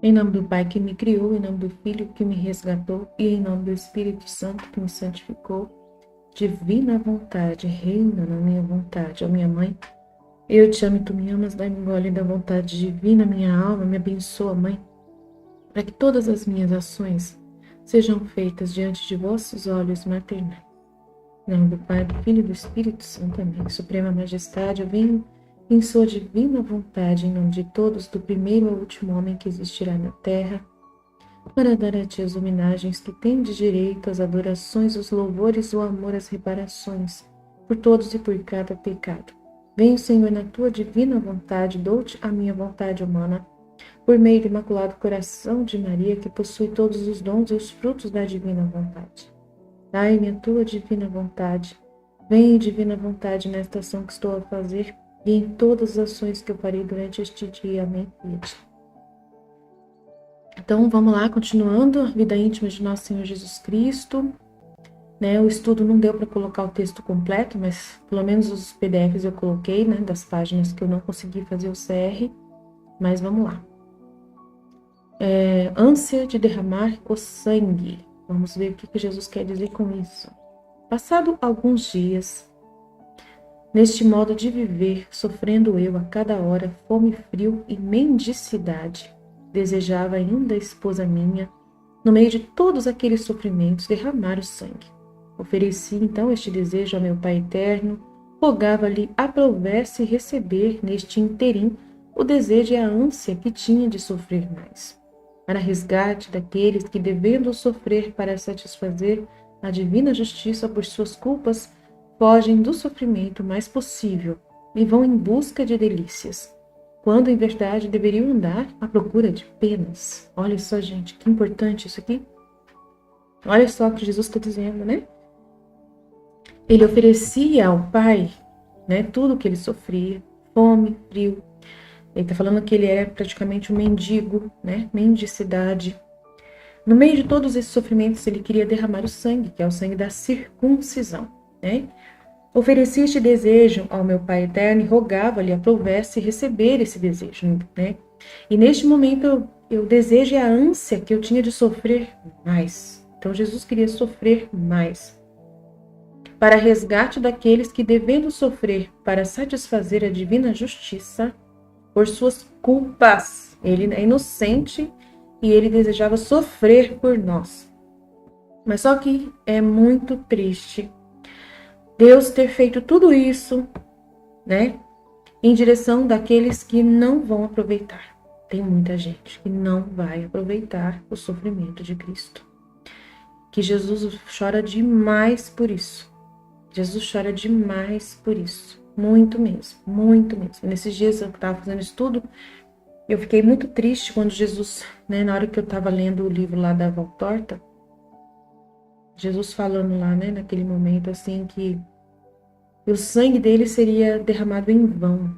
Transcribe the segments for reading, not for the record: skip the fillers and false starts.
Em nome do Pai que me criou, em nome do Filho que me resgatou e em nome do Espírito Santo que me santificou, divina vontade, reina na minha vontade. Ó minha mãe, eu te amo e tu me amas, dai-me gole da vontade divina, minha alma, me abençoa, Mãe, para que todas as minhas ações sejam feitas diante de vossos olhos maternais. Em nome do Pai, do Filho e do Espírito Santo. Amém. Suprema Majestade, eu venho em sua divina vontade, em nome de todos, do primeiro ao último homem que existirá na terra, para dar a ti as homenagens que tem de direito, as adorações, os louvores, o amor, as reparações, por todos e por cada pecado. Venho, Senhor, na tua divina vontade, dou-te a minha vontade humana, por meio do Imaculado Coração de Maria, que possui todos os dons e os frutos da divina vontade. Dai-me a tua divina vontade. Venha, divina vontade, nesta ação que estou a fazer e em todas as ações que eu farei durante este dia. Amém. Então, vamos lá, continuando a vida íntima de Nosso Senhor Jesus Cristo. O estudo não deu para colocar o texto completo, mas pelo menos os PDFs eu coloquei, das páginas que eu não consegui fazer o CR. Mas vamos lá. Ânsia de derramar o sangue. Vamos ver o que Jesus quer dizer com isso. Passado alguns dias, neste modo de viver, sofrendo eu a cada hora fome, frio e mendicidade, desejava ainda a esposa minha, no meio de todos aqueles sofrimentos, derramar o sangue. Ofereci então este desejo ao meu Pai eterno, rogava-lhe aprouvesse receber neste interim o desejo e a ânsia que tinha de sofrer mais, para resgate daqueles que, devendo sofrer para satisfazer a divina justiça por suas culpas, fogem do sofrimento mais possível e vão em busca de delícias, quando em verdade deveriam andar à procura de penas. Olha só, gente, que importante isso aqui. Olha só o que Jesus está dizendo, né? Ele oferecia ao Pai, tudo o que ele sofria, fome, frio. Ele está falando que ele era praticamente um mendigo, mendicidade. No meio de todos esses sofrimentos, ele queria derramar o sangue, que é o sangue da circuncisão, Ofereci este desejo ao meu Pai eterno e rogava-lhe aprouvesse receber esse desejo, E neste momento eu desejo a ânsia que eu tinha de sofrer mais. Então Jesus queria sofrer mais. Para resgate daqueles que, devendo sofrer para satisfazer a divina justiça, por suas culpas. Ele é inocente e ele desejava sofrer por nós. Mas só que é muito triste Deus ter feito tudo isso, em direção daqueles que não vão aproveitar. Tem muita gente que não vai aproveitar o sofrimento de Cristo. Que Jesus chora demais por isso. Jesus chora demais por isso. Muito mesmo, muito mesmo. Nesses dias eu estava fazendo estudo, eu fiquei muito triste quando Jesus, na hora que eu estava lendo o livro lá da Valtorta, Jesus falando lá, naquele momento assim que o sangue dele seria derramado em vão,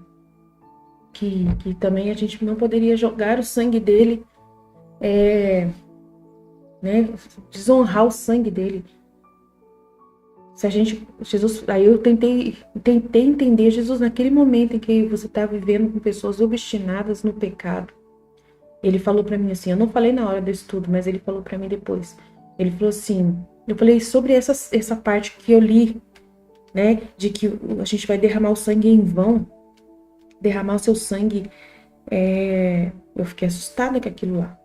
que também a gente não poderia jogar o sangue dele, desonrar o sangue dele. Se a gente, Jesus, aí eu tentei entender Jesus naquele momento em que você está vivendo com pessoas obstinadas no pecado. Ele falou para mim assim, eu não falei na hora do estudo, mas ele falou para mim depois. Ele falou assim, eu falei sobre essa parte que eu li, de que a gente vai derramar o sangue em vão, derramar o seu sangue. Eu fiquei assustada com aquilo lá,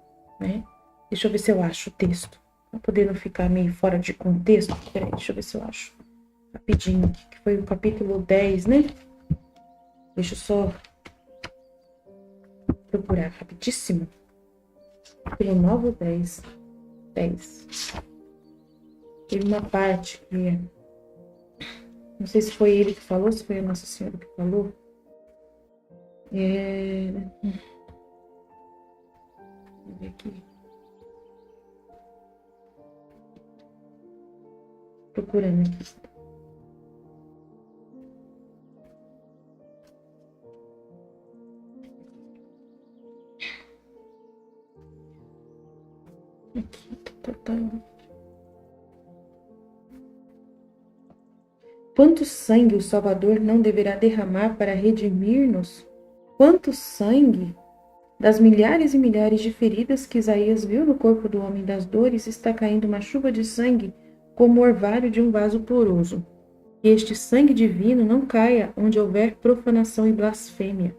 Deixa eu ver se eu acho o texto, para poder não ficar meio fora de contexto. Peraí, deixa eu ver se eu acho rapidinho aqui, que foi o capítulo 10, Deixa eu só procurar rapidíssimo. Capítulo 9 ou 10? 10. Teve uma parte que não sei se foi ele que falou, se foi a Nossa Senhora que falou. Deixa eu ver aqui. Procurando aqui. Aqui. Quanto sangue o Salvador não deverá derramar para redimir-nos? Quanto sangue Das milhares e milhares de feridas que Isaías viu no corpo do homem das dores, está caindo uma chuva de sangue como o orvalho de um vaso poroso. Que este sangue divino não caia onde houver profanação e blasfêmia.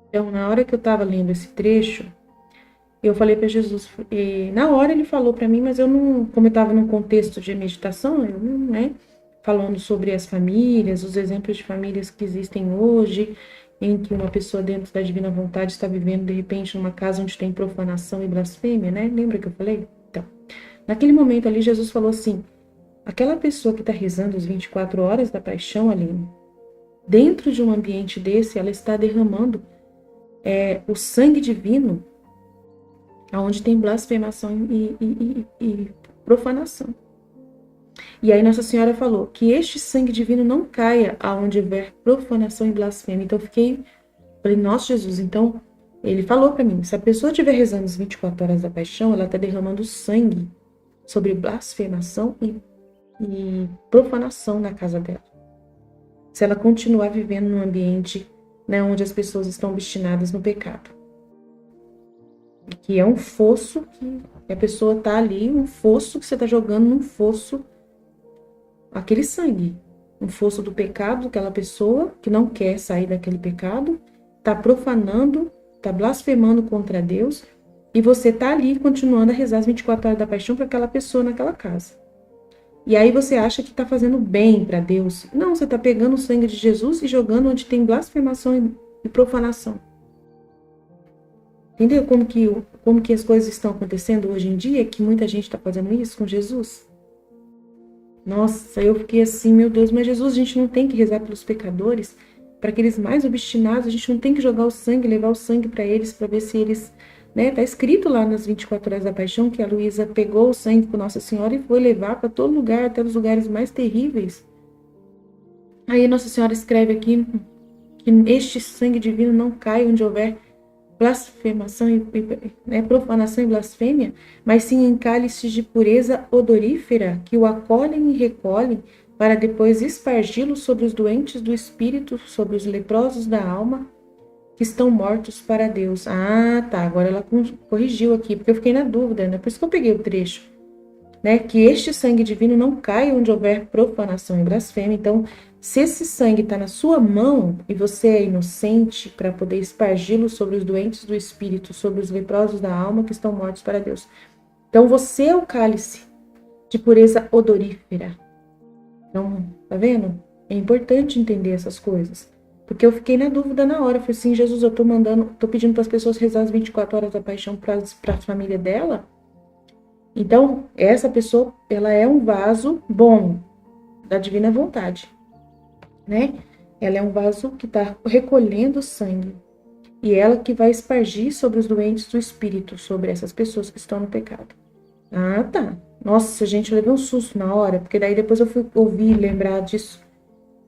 Então, na hora que eu estava lendo esse trecho, eu falei para Jesus, e na hora ele falou para mim, mas eu não, como eu estava num contexto de meditação, eu não, né, falando sobre as famílias, os exemplos de famílias que existem hoje, em que uma pessoa dentro da divina vontade está vivendo, de repente, numa casa onde tem profanação e blasfêmia, né? Lembra que eu falei? Então, naquele momento ali, Jesus falou assim, aquela pessoa que está rezando as 24 horas da paixão ali, dentro de um ambiente desse, ela está derramando o sangue divino, onde tem blasfemação e profanação. E aí Nossa Senhora falou que este sangue divino não caia aonde houver profanação e blasfêmia. Então eu falei, nossa Jesus, então ele falou para mim, se a pessoa estiver rezando as 24 horas da paixão, ela está derramando sangue sobre blasfemação e profanação na casa dela. Se ela continuar vivendo num ambiente, né, onde as pessoas estão obstinadas no pecado. Que é um fosso que a pessoa está ali, um fosso que você está jogando num fosso, aquele sangue, um fosso do pecado daquela pessoa que não quer sair daquele pecado, está profanando, está blasfemando contra Deus, e você está ali continuando a rezar as 24 horas da paixão para aquela pessoa naquela casa. E aí você acha que está fazendo bem para Deus. Não, você está pegando o sangue de Jesus e jogando onde tem blasfemação e profanação. Entendeu como que as coisas estão acontecendo hoje em dia, que muita gente está fazendo isso com Jesus? Nossa, eu fiquei assim, meu Deus, mas Jesus, a gente não tem que rezar pelos pecadores, para aqueles mais obstinados, a gente não tem que jogar o sangue, levar o sangue para eles, para ver se eles, né, tá escrito lá nas 24 horas da paixão que a Luísa pegou o sangue com Nossa Senhora e foi levar para todo lugar, até os lugares mais terríveis. Aí Nossa Senhora escreve aqui que este sangue divino não cai onde houver blasfemação profanação e blasfêmia, mas sim em cálices de pureza odorífera que o acolhem e recolhem para depois espargi-lo sobre os doentes do espírito, sobre os leprosos da alma que estão mortos para Deus. Ah, tá, agora ela corrigiu aqui, porque eu fiquei na dúvida, né? Por isso que eu peguei o trecho, né? Que este sangue divino não cai onde houver profanação e blasfêmia. Então, se esse sangue está na sua mão e você é inocente para poder espargi-lo sobre os doentes do espírito, sobre os leprosos da alma que estão mortos para Deus. Então, você é o cálice de pureza odorífera. Então, tá vendo? É importante entender essas coisas. Porque eu fiquei na dúvida na hora. Eu falei assim, Jesus, eu tô pedindo para as pessoas rezar as 24 horas da paixão para a família dela. Então, essa pessoa, ela é um vaso bom da divina vontade, né? Ela é um vaso que está recolhendo sangue. E ela que vai espargir sobre os doentes do espírito, sobre essas pessoas que estão no pecado. Ah, tá. Nossa, gente, eu levei um susto na hora, porque daí depois eu fui ouvir e lembrar disso.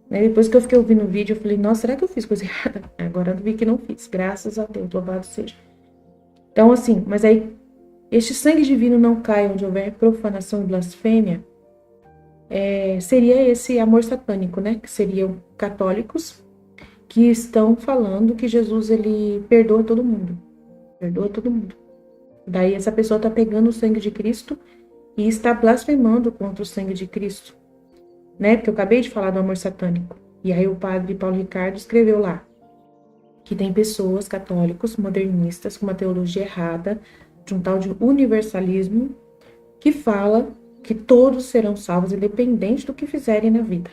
Depois que eu fiquei ouvindo o vídeo, eu falei, nossa, será que eu fiz coisa errada? Agora eu vi que não fiz, graças a Deus, louvado seja. Então, assim, mas aí, este sangue divino não cai onde houver profanação e blasfêmia, seria esse amor satânico, né? Que seriam católicos que estão falando que Jesus, ele perdoa todo mundo. Perdoa todo mundo. Daí essa pessoa está pegando o sangue de Cristo e está blasfemando contra o sangue de Cristo, né? Porque eu acabei de falar do amor satânico. E aí o padre Paulo Ricardo escreveu lá que tem pessoas católicos modernistas com uma teologia errada, de um tal de universalismo, que fala que todos serão salvos independente do que fizerem na vida.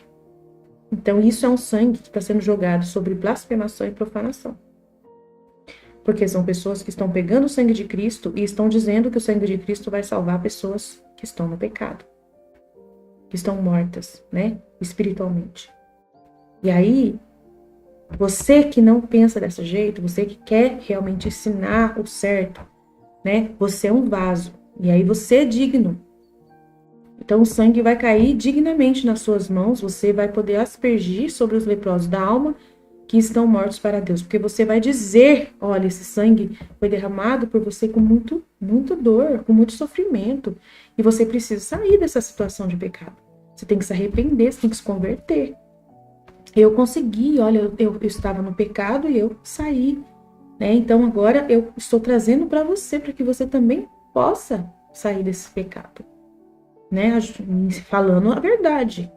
Então isso é um sangue que está sendo jogado sobre blasfemação e profanação. Porque são pessoas que estão pegando o sangue de Cristo e estão dizendo que o sangue de Cristo vai salvar pessoas que estão no pecado, que estão mortas, né, espiritualmente. E aí, você que não pensa desse jeito, você que quer realmente ensinar o certo, né, você é um vaso, e aí você é digno. Então o sangue vai cair dignamente nas suas mãos, você vai poder aspergir sobre os leprosos da alma que estão mortos para Deus, porque você vai dizer, olha, esse sangue foi derramado por você com muito dor, com muito sofrimento, e você precisa sair dessa situação de pecado. Você tem que se arrepender, você tem que se converter. Eu consegui, olha, eu estava no pecado e eu saí, né? Então agora eu estou trazendo para você, para que você também possa sair desse pecado, né? Falando a verdade.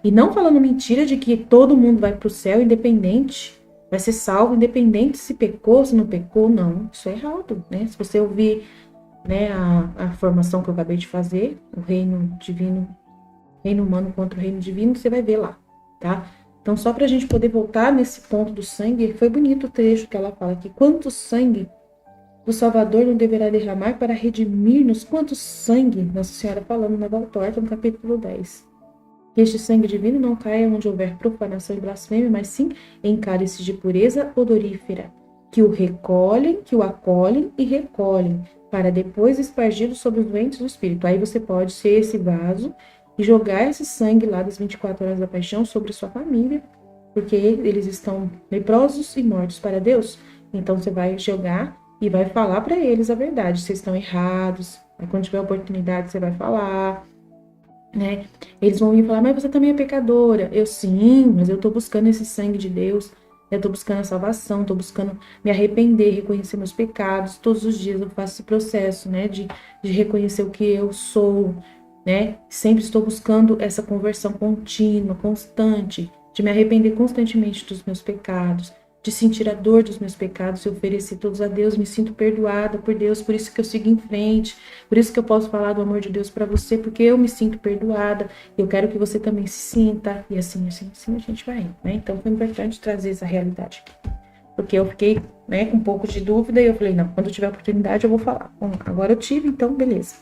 E não falando mentira de que todo mundo vai para o céu independente, vai ser salvo independente se pecou, se não pecou, não. Isso é errado, né? Se você ouvir, né, a formação que eu acabei de fazer, o reino divino, reino humano contra o reino divino, você vai ver lá, tá? Então, só para a gente poder voltar nesse ponto do sangue, foi bonito o trecho que ela fala aqui. Quanto sangue o Salvador não deverá derramar para redimir-nos? Quanto sangue, Nossa Senhora falando na Valtorta, no capítulo 10. Que este sangue divino não caia onde houver profanação e blasfêmia, mas sim em cálices de pureza odorífera, que o recolhem, que o acolhem e recolhem, para depois espargi-lo sobre os doentes do Espírito. Aí você pode ser esse vaso e jogar esse sangue lá das 24 horas da paixão sobre sua família, porque eles estão leprosos e mortos para Deus. Então você vai jogar e vai falar para eles a verdade. Vocês estão errados. Aí quando tiver oportunidade você vai falar, né? Eles vão vir falar, mas você também é pecadora. Eu sim, mas eu tô buscando esse sangue de Deus. Eu tô buscando a salvação, tô buscando me arrepender, reconhecer meus pecados. Todos os dias eu faço esse processo, né? De reconhecer o que eu sou, né? Sempre estou buscando essa conversão contínua, constante, de me arrepender constantemente dos meus pecados, de sentir a dor dos meus pecados e oferecer todos a Deus. Me sinto perdoada por Deus, por isso que eu sigo em frente, por isso que eu posso falar do amor de Deus para você, porque eu me sinto perdoada. Eu quero que você também se sinta, e assim a gente vai indo, né? Então foi importante trazer essa realidade aqui, porque eu fiquei, né, com um pouco de dúvida e eu falei, não, quando eu tiver oportunidade eu vou falar. Bom, agora eu tive, então beleza.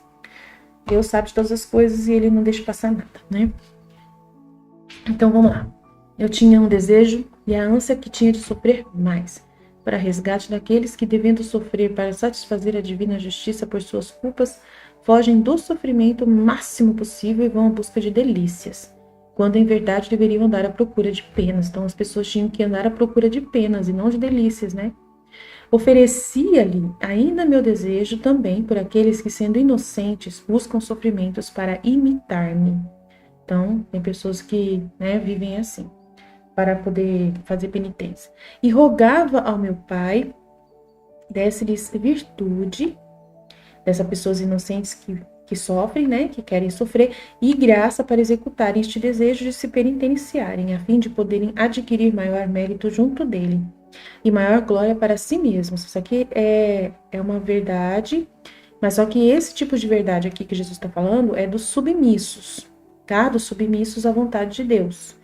Deus sabe de todas as coisas e Ele não deixa passar nada, né? Então vamos lá. Eu tinha um desejo e a ânsia que tinha de sofrer mais, para resgate daqueles que, devendo sofrer para satisfazer a divina justiça por suas culpas, fogem do sofrimento o máximo possível e vão à busca de delícias, quando em verdade deveriam andar à procura de penas. Então as pessoas tinham que andar à procura de penas e não de delícias, né? Oferecia-lhe ainda meu desejo também por aqueles que, sendo inocentes, buscam sofrimentos para imitar-me. Então, tem pessoas que, né, vivem assim, para poder fazer penitência. E rogava ao meu Pai, desse-lhes virtude, dessas pessoas inocentes que sofrem, né, que querem sofrer, e graça para executarem este desejo de se penitenciarem, a fim de poderem adquirir maior mérito junto dele e maior glória para si mesmos. Isso aqui é uma verdade, mas só que esse tipo de verdade aqui que Jesus está falando é dos submissos, tá? Dos submissos à vontade de Deus.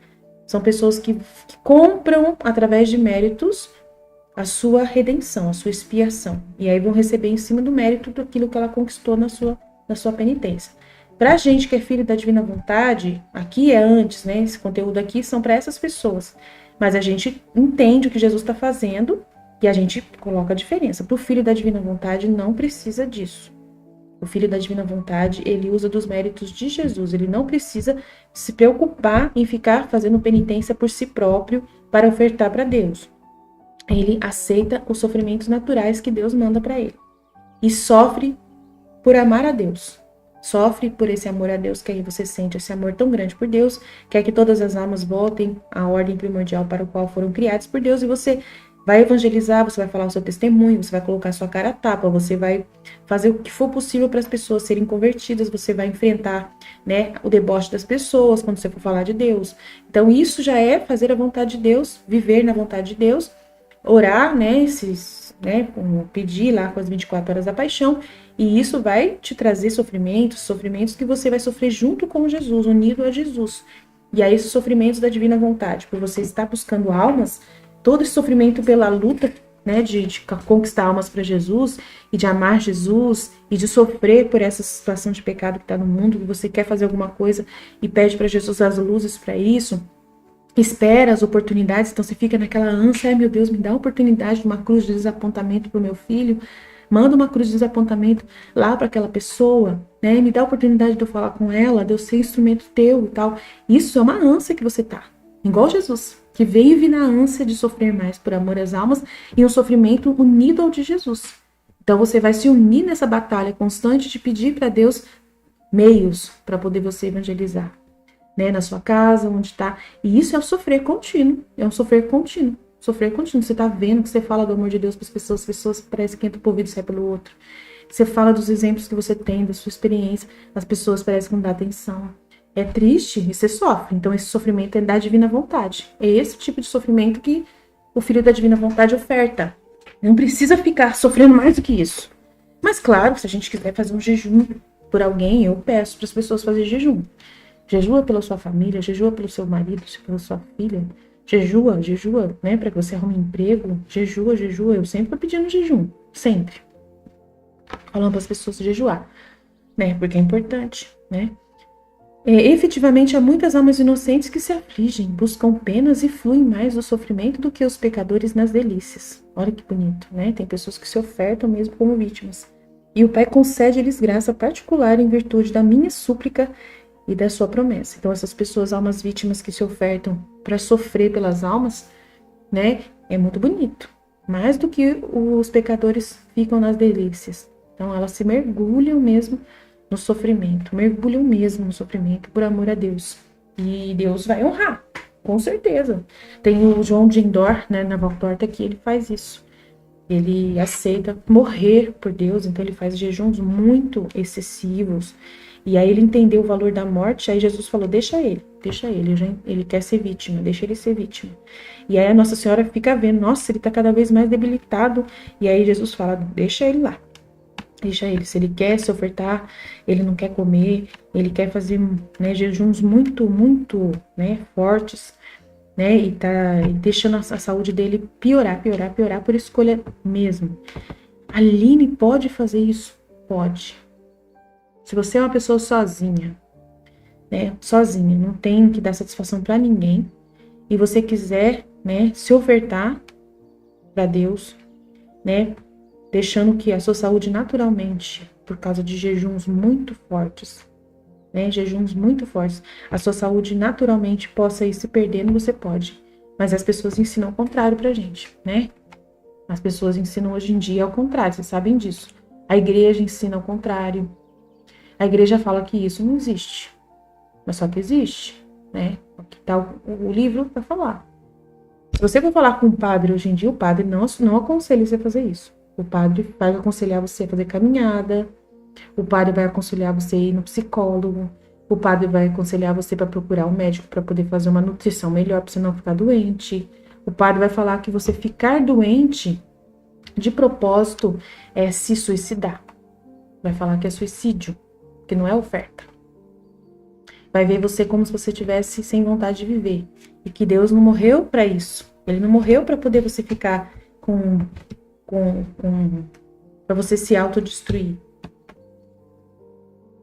São pessoas que compram, através de méritos, a sua redenção, a sua expiação. E aí vão receber em cima do mérito daquilo que ela conquistou na sua penitência. Para a gente que é filho da divina vontade, aqui é antes, né? Esse conteúdo aqui são para essas pessoas. Mas a gente entende o que Jesus está fazendo e a gente coloca a diferença. Para o filho da divina vontade, não precisa disso. O filho da divina vontade, ele usa dos méritos de Jesus. Ele não precisa se preocupar em ficar fazendo penitência por si próprio para ofertar para Deus. Ele aceita os sofrimentos naturais que Deus manda para ele. E sofre por amar a Deus. Sofre por esse amor a Deus, que aí você sente esse amor tão grande por Deus, quer que todas as almas voltem à ordem primordial para o qual foram criadas por Deus, e você vai evangelizar, você vai falar o seu testemunho, você vai colocar a sua cara a tapa, você vai fazer o que for possível para as pessoas serem convertidas, você vai enfrentar, né, o deboche das pessoas quando você for falar de Deus. Então isso já é fazer a vontade de Deus, viver na vontade de Deus, orar, né, pedir lá com as 24 horas da paixão, e isso vai te trazer sofrimentos que você vai sofrer junto com Jesus, unido a Jesus. E aí esses sofrimentos da divina vontade, por você estar buscando almas, todo esse sofrimento pela luta, né, de conquistar almas para Jesus, e de amar Jesus, e de sofrer por essa situação de pecado que está no mundo, que você quer fazer alguma coisa e pede para Jesus as luzes para isso, espera as oportunidades, então você fica naquela ânsia, ai meu Deus, me dá a oportunidade de uma cruz de desapontamento para o meu filho, manda uma cruz de desapontamento lá para aquela pessoa, né, me dá a oportunidade de eu falar com ela, de eu ser instrumento teu e tal. Isso é uma ânsia que você tá, igual Jesus, que veio na ânsia de sofrer mais por amor às almas e um sofrimento unido ao de Jesus. Então você vai se unir nessa batalha constante de pedir para Deus meios para poder você evangelizar, né, na sua casa, onde está. E isso é um sofrer contínuo, Sofrer continua. Você tá vendo que você fala do amor de Deus para as pessoas parecem que entra por ouvido e sai pelo outro. Você fala dos exemplos que você tem, da sua experiência, as pessoas parecem que não dão atenção. É triste e você sofre. Então, esse sofrimento é da divina vontade. É esse tipo de sofrimento que o Filho da Divina Vontade oferta. Não precisa ficar sofrendo mais do que isso. Mas, claro, se a gente quiser fazer um jejum por alguém, eu peço para as pessoas fazerem jejum. Jejua pela sua família, jejua pelo seu marido, pela sua filha. Jejua, né? Para que você arrume emprego. Jejua. Eu sempre tô pedindo jejum. Sempre. Falando para as pessoas jejuar, né? Porque é importante, né? Efetivamente, há muitas almas inocentes que se afligem, buscam penas e fluem mais do sofrimento do que os pecadores nas delícias. Olha que bonito, né? Tem pessoas que se ofertam mesmo como vítimas. E o Pai concede-lhes graça particular em virtude da minha súplica e da sua promessa. Então, essas pessoas, almas vítimas que se ofertam para sofrer pelas almas, né? É muito bonito. Mais do que os pecadores ficam nas delícias. Então, elas se mergulham mesmo no sofrimento, mergulham mesmo no sofrimento por amor a Deus. E Deus vai honrar, com certeza. Tem o João de Endor, né, na Valtorta, que ele faz isso. Ele aceita morrer por Deus, então ele faz jejuns muito excessivos. E aí ele entendeu o valor da morte, aí Jesus falou, deixa ele, ele quer ser vítima, deixa ele ser vítima. E aí a Nossa Senhora fica vendo, nossa, ele tá cada vez mais debilitado. E aí Jesus fala, deixa ele lá. Deixa ele, se ele quer se ofertar, ele não quer comer, ele quer fazer, né, jejuns muito, né, fortes, né, e tá deixando a saúde dele piorar por escolha mesmo. A Aline pode fazer isso? Pode. Se você é uma pessoa sozinha, né, não tem que dar satisfação para ninguém, e você quiser, né, se ofertar para Deus, né, deixando que a sua saúde naturalmente, por causa de jejuns muito fortes, né, a sua saúde naturalmente possa ir se perdendo, você pode. Mas as pessoas ensinam o contrário pra gente, né? As pessoas ensinam hoje em dia ao contrário, vocês sabem disso. A igreja ensina ao contrário. A igreja fala que isso não existe. Mas só que existe, né? Aqui tá o livro para falar. Se você for falar com um padre hoje em dia, o padre não aconselha você a fazer isso. O padre vai aconselhar você a fazer caminhada, o padre vai aconselhar você a ir no psicólogo, o padre vai aconselhar você para procurar um médico para poder fazer uma nutrição melhor para você não ficar doente. O padre vai falar que você ficar doente de propósito é se suicidar. Vai falar que é suicídio, que não é oferta. Vai ver você como se você estivesse sem vontade de viver. E que Deus não morreu para isso. Ele não morreu para poder você ficar para você se autodestruir.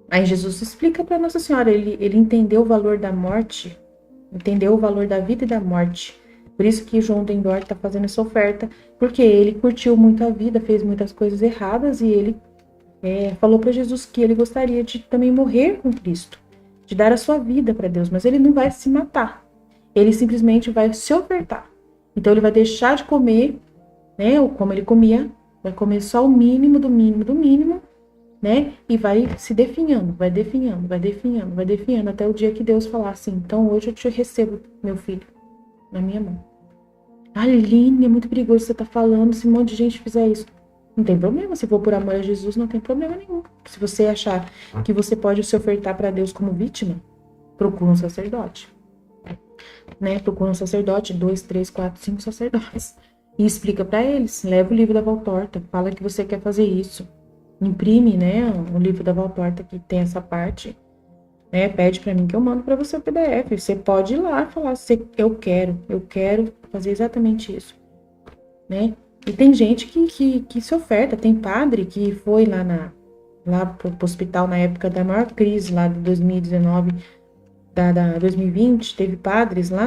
Aí Jesus explica para Nossa Senhora, ele entendeu o valor da morte, entendeu o valor da vida e da morte. Por isso que João de Endor está fazendo essa oferta, porque ele curtiu muito a vida, fez muitas coisas erradas e ele falou para Jesus que ele gostaria de também morrer com Cristo, de dar a sua vida para Deus, mas ele não vai se matar, ele simplesmente vai se ofertar. Então ele vai deixar de comer, né, como ele comia, vai comer só o mínimo do mínimo, né, e vai se definhando, vai definhando, até o dia que Deus falar assim, então hoje eu te recebo, meu filho, na minha mão. Aline, é muito perigoso você tá falando, se um monte de gente fizer isso. Não tem problema, se for por amor a Jesus, não tem problema nenhum. Se você achar que você pode se ofertar para Deus como vítima, procura um sacerdote. Né? Procura um sacerdote, 2, 3, 4, 5 sacerdotes. E explica para eles, leva o livro da Valtorta, fala que você quer fazer isso. Imprime, né, o livro da Valtorta que tem essa parte, né, pede para mim que eu mando para você o PDF. Você pode ir lá e falar, eu quero fazer exatamente isso, né? E tem gente que se oferta, tem padre que foi lá pro hospital na época da maior crise lá de 2019, da 2020, teve padres lá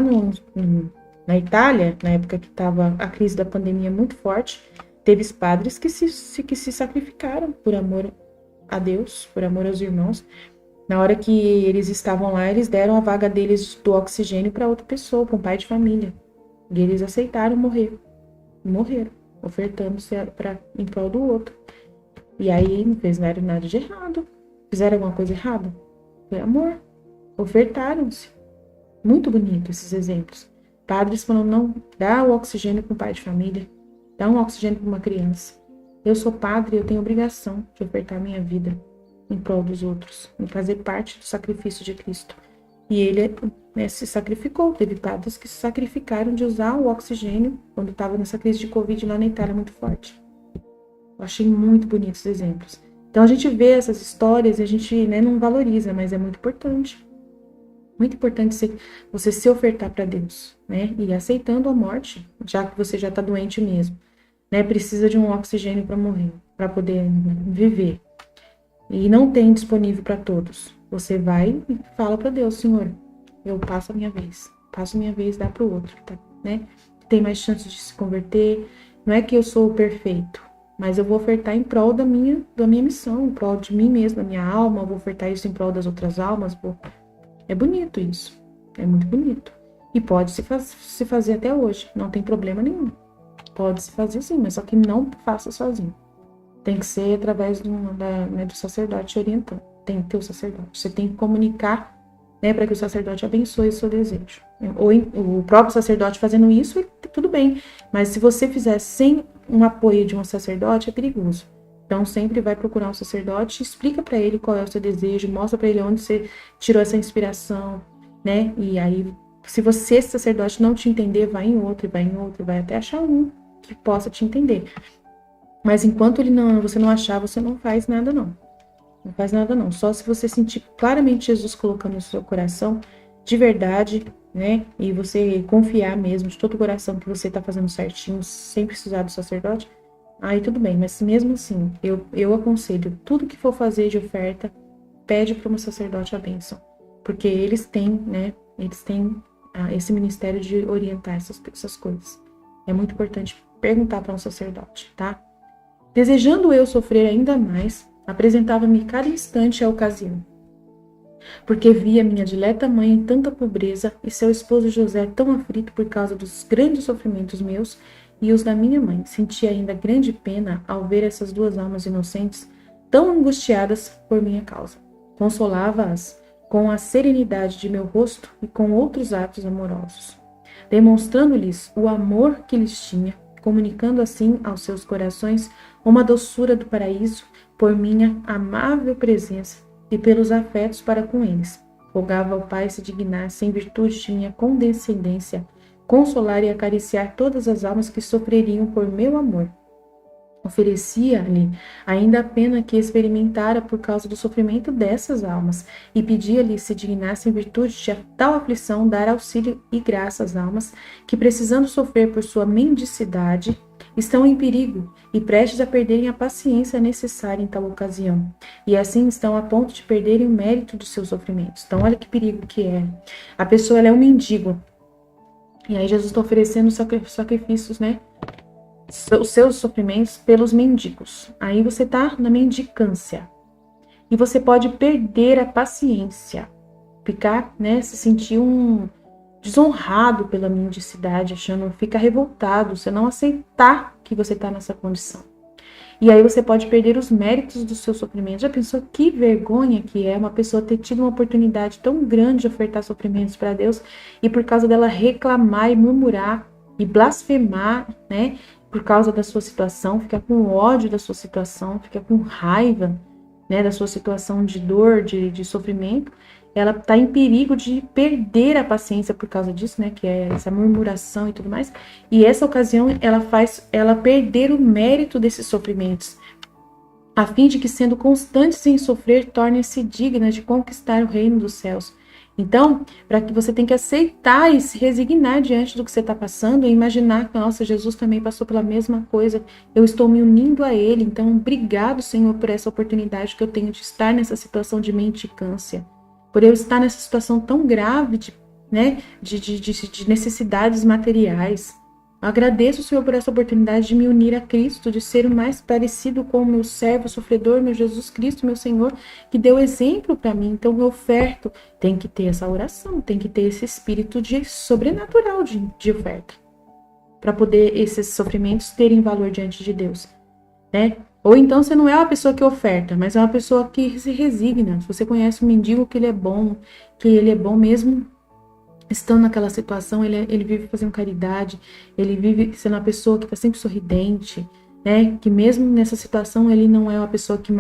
na Itália, na época que estava a crise da pandemia muito forte, teve padres que se sacrificaram por amor a Deus, por amor aos irmãos. Na hora que eles estavam lá, eles deram a vaga deles do oxigênio para outra pessoa, para um pai de família. E eles aceitaram morrer. Morreram, ofertando-se em prol do outro. E aí não fizeram nada de errado. Fizeram alguma coisa errada? Foi amor. Ofertaram-se. Muito bonito esses exemplos. Padres falando, não, dá o oxigênio para um pai de família, dá um oxigênio para uma criança. Eu sou padre, eu tenho obrigação de ofertar minha vida em prol dos outros, em fazer parte do sacrifício de Cristo. E ele, né, se sacrificou. Teve padres que se sacrificaram de usar o oxigênio quando estava nessa crise de Covid lá na Itália muito forte. Eu achei muito bonitos os exemplos. Então a gente vê essas histórias e a gente, né, não valoriza, mas é muito importante. Muito importante você se ofertar para Deus, né? E aceitando a morte, já que você já está doente mesmo, né? Precisa de um oxigênio para morrer, para poder viver. E não tem disponível para todos. Você vai e fala para Deus, Senhor, eu passo a minha vez, dá para o outro, tá, né? Tem mais chances de se converter. Não é que eu sou o perfeito, mas eu vou ofertar em prol da minha missão, em prol de mim mesmo, da minha alma, vou ofertar isso em prol das outras almas. É bonito isso, é muito bonito. E pode se fazer até hoje, não tem problema nenhum. Pode se fazer sim, mas só que não faça sozinho. Tem que ser através do sacerdote orientando. Tem que ter o sacerdote. Você tem que comunicar, né, para que o sacerdote abençoe o seu desejo. Ou o próprio sacerdote fazendo isso, tudo bem. Mas se você fizer sem um apoio de um sacerdote, é perigoso. Então sempre vai procurar um sacerdote, explica para ele qual é o seu desejo, mostra para ele onde você tirou essa inspiração, né? E aí, se esse sacerdote não te entender, vai em outro, vai até achar um que possa te entender. Mas enquanto você não achar, você não faz nada não. Não faz nada não. Só se você sentir claramente Jesus colocando no seu coração, de verdade, né? E você confiar mesmo de todo o coração que você está fazendo certinho, sem precisar do sacerdote, aí tudo bem. Mas mesmo assim, eu aconselho, tudo que for fazer de oferta, pede para um sacerdote a bênção. Porque eles têm, né? Eles têm esse ministério de orientar essas coisas. É muito importante perguntar para um sacerdote, tá? Desejando eu sofrer ainda mais, apresentava-me cada instante a ocasião. Porque via minha dileta mãe em tanta pobreza e seu esposo José tão aflito por causa dos grandes sofrimentos meus e os da minha mãe. Sentia ainda grande pena ao ver essas duas almas inocentes tão angustiadas por minha causa. Consolava-as com a serenidade de meu rosto e com outros atos amorosos, demonstrando-lhes o amor que lhes tinha, comunicando assim aos seus corações uma doçura do paraíso por minha amável presença e pelos afetos para com eles. Rogava ao Pai se dignasse, em virtude de minha condescendência, consolar e acariciar todas as almas que sofreriam por meu amor. Oferecia-lhe ainda a pena que experimentara por causa do sofrimento dessas almas, e pedia-lhe se dignasse, em virtude de tal aflição, dar auxílio e graça às almas que, precisando sofrer por sua mendicidade, estão em perigo e prestes a perderem a paciência necessária em tal ocasião, e assim estão a ponto de perderem o mérito dos seus sofrimentos. Então, olha que perigo que é. A pessoa, ela é um mendigo, e aí Jesus está oferecendo sacrifícios, né? Os seus sofrimentos pelos mendigos. Aí você tá na mendicância. E você pode perder a paciência. Ficar, né, se sentir desonrado pela mendicidade, ficar revoltado, você não aceitar que você tá nessa condição. E aí você pode perder os méritos do seu sofrimento. Já pensou que vergonha que é uma pessoa ter tido uma oportunidade tão grande de ofertar sofrimentos para Deus e por causa dela reclamar e murmurar e blasfemar, né? Por causa da sua situação, ficar com ódio da sua situação, ficar com raiva, né, da sua situação de dor, de sofrimento, ela está em perigo de perder a paciência por causa disso, né, que é essa murmuração e tudo mais. E essa ocasião, ela faz ela perder o mérito desses sofrimentos, a fim de que, sendo constantes em sofrer, torne-se digna de conquistar o reino dos céus. Então, para que você tem que aceitar e se resignar diante do que você está passando e imaginar que, nossa, Jesus também passou pela mesma coisa, eu estou me unindo a Ele, então obrigado, Senhor, por essa oportunidade que eu tenho de estar nessa situação de mendicância, por eu estar nessa situação tão grave de necessidades materiais. Agradeço, Senhor, por essa oportunidade de me unir a Cristo, de ser o mais parecido com o meu servo sofredor, meu Jesus Cristo, meu Senhor, que deu exemplo para mim. Então, eu oferto. Tem que ter essa oração, tem que ter esse espírito de sobrenatural de oferta, para poder esses sofrimentos terem valor diante de Deus, né? Ou então você não é uma pessoa que oferta, mas é uma pessoa que se resigna. Se você conhece um mendigo que ele é bom mesmo estão naquela situação, ele vive fazendo caridade, ele vive sendo uma pessoa que está sempre sorridente, né? Que mesmo nessa situação ele não é uma pessoa que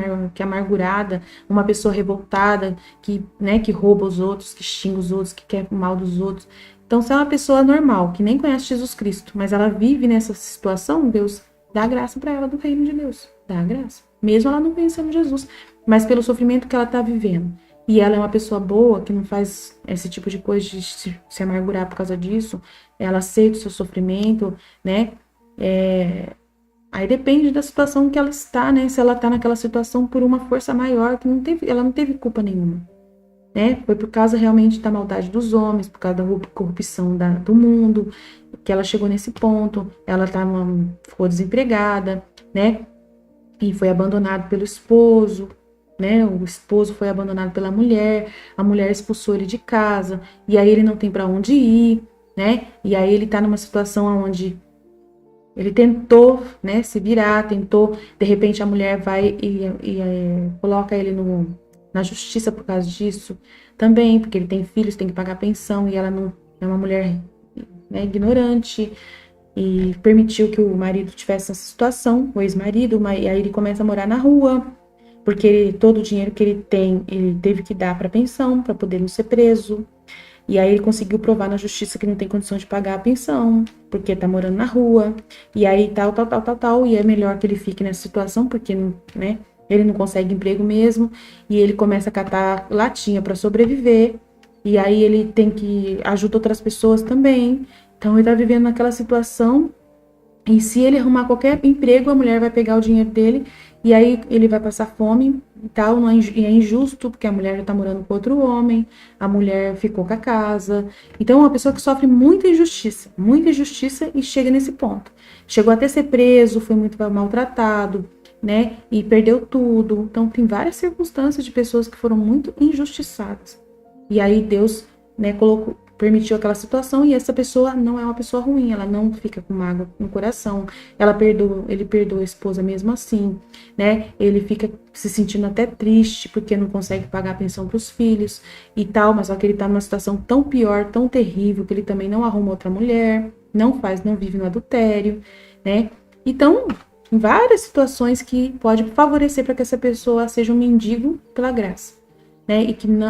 é amargurada, uma pessoa revoltada, que, né, que rouba os outros, que xinga os outros, que quer o mal dos outros. Então, se é uma pessoa normal, que nem conhece Jesus Cristo, mas ela vive nessa situação, Deus dá graça para ela do reino de Deus. Dá graça. Mesmo ela não conhecendo Jesus, mas pelo sofrimento que ela está vivendo. E ela é uma pessoa boa, que não faz esse tipo de coisa de se amargurar por causa disso. Ela aceita o seu sofrimento, né? Aí depende da situação que ela está, né? Se ela está naquela situação por uma força maior, que ela não teve culpa nenhuma, né? Foi por causa realmente da maldade dos homens, por causa da corrupção do mundo, que ela chegou nesse ponto. Ela ficou desempregada, né? E foi abandonada pelo esposo, né? O esposo foi abandonado pela mulher, a mulher expulsou ele de casa, e aí ele não tem para onde ir, né? E aí ele tá numa situação onde ele tentou, né, se virar, tentou, de repente a mulher vai e coloca ele na justiça por causa disso, também, porque ele tem filhos, tem que pagar pensão, e ela não é uma mulher, né, ignorante, e permitiu que o marido tivesse essa situação, o ex-marido, e aí ele começa a morar na rua, porque todo o dinheiro que ele tem, ele teve que dar para pensão, para poder não ser preso. E aí ele conseguiu provar na justiça que não tem condição de pagar a pensão, porque tá morando na rua. E aí tal. E é melhor que ele fique nessa situação, porque, né, ele não consegue emprego mesmo. E ele começa a catar latinha para sobreviver. E aí ele tem que ajudar outras pessoas também. Então ele tá vivendo naquela situação. E se ele arrumar qualquer emprego, a mulher vai pegar o dinheiro dele. E aí ele vai passar fome e tal. Não é, é injusto, porque a mulher já tá morando com outro homem. A mulher ficou com a casa. Então é uma pessoa que sofre muita injustiça e chega nesse ponto. Chegou até ser preso, foi muito maltratado, né? E perdeu tudo. Então tem várias circunstâncias de pessoas que foram muito injustiçadas. E aí Deus, né, permitiu aquela situação, e essa pessoa não é uma pessoa ruim, ela não fica com mágoa no coração, ele perdoa a esposa mesmo assim, né? Ele fica se sentindo até triste porque não consegue pagar a pensão para os filhos e tal, mas só que ele tá numa situação tão pior, tão terrível, que ele também não arruma outra mulher, não vive no adultério, né? Então, em várias situações que pode favorecer para que essa pessoa seja um mendigo pela graça, né?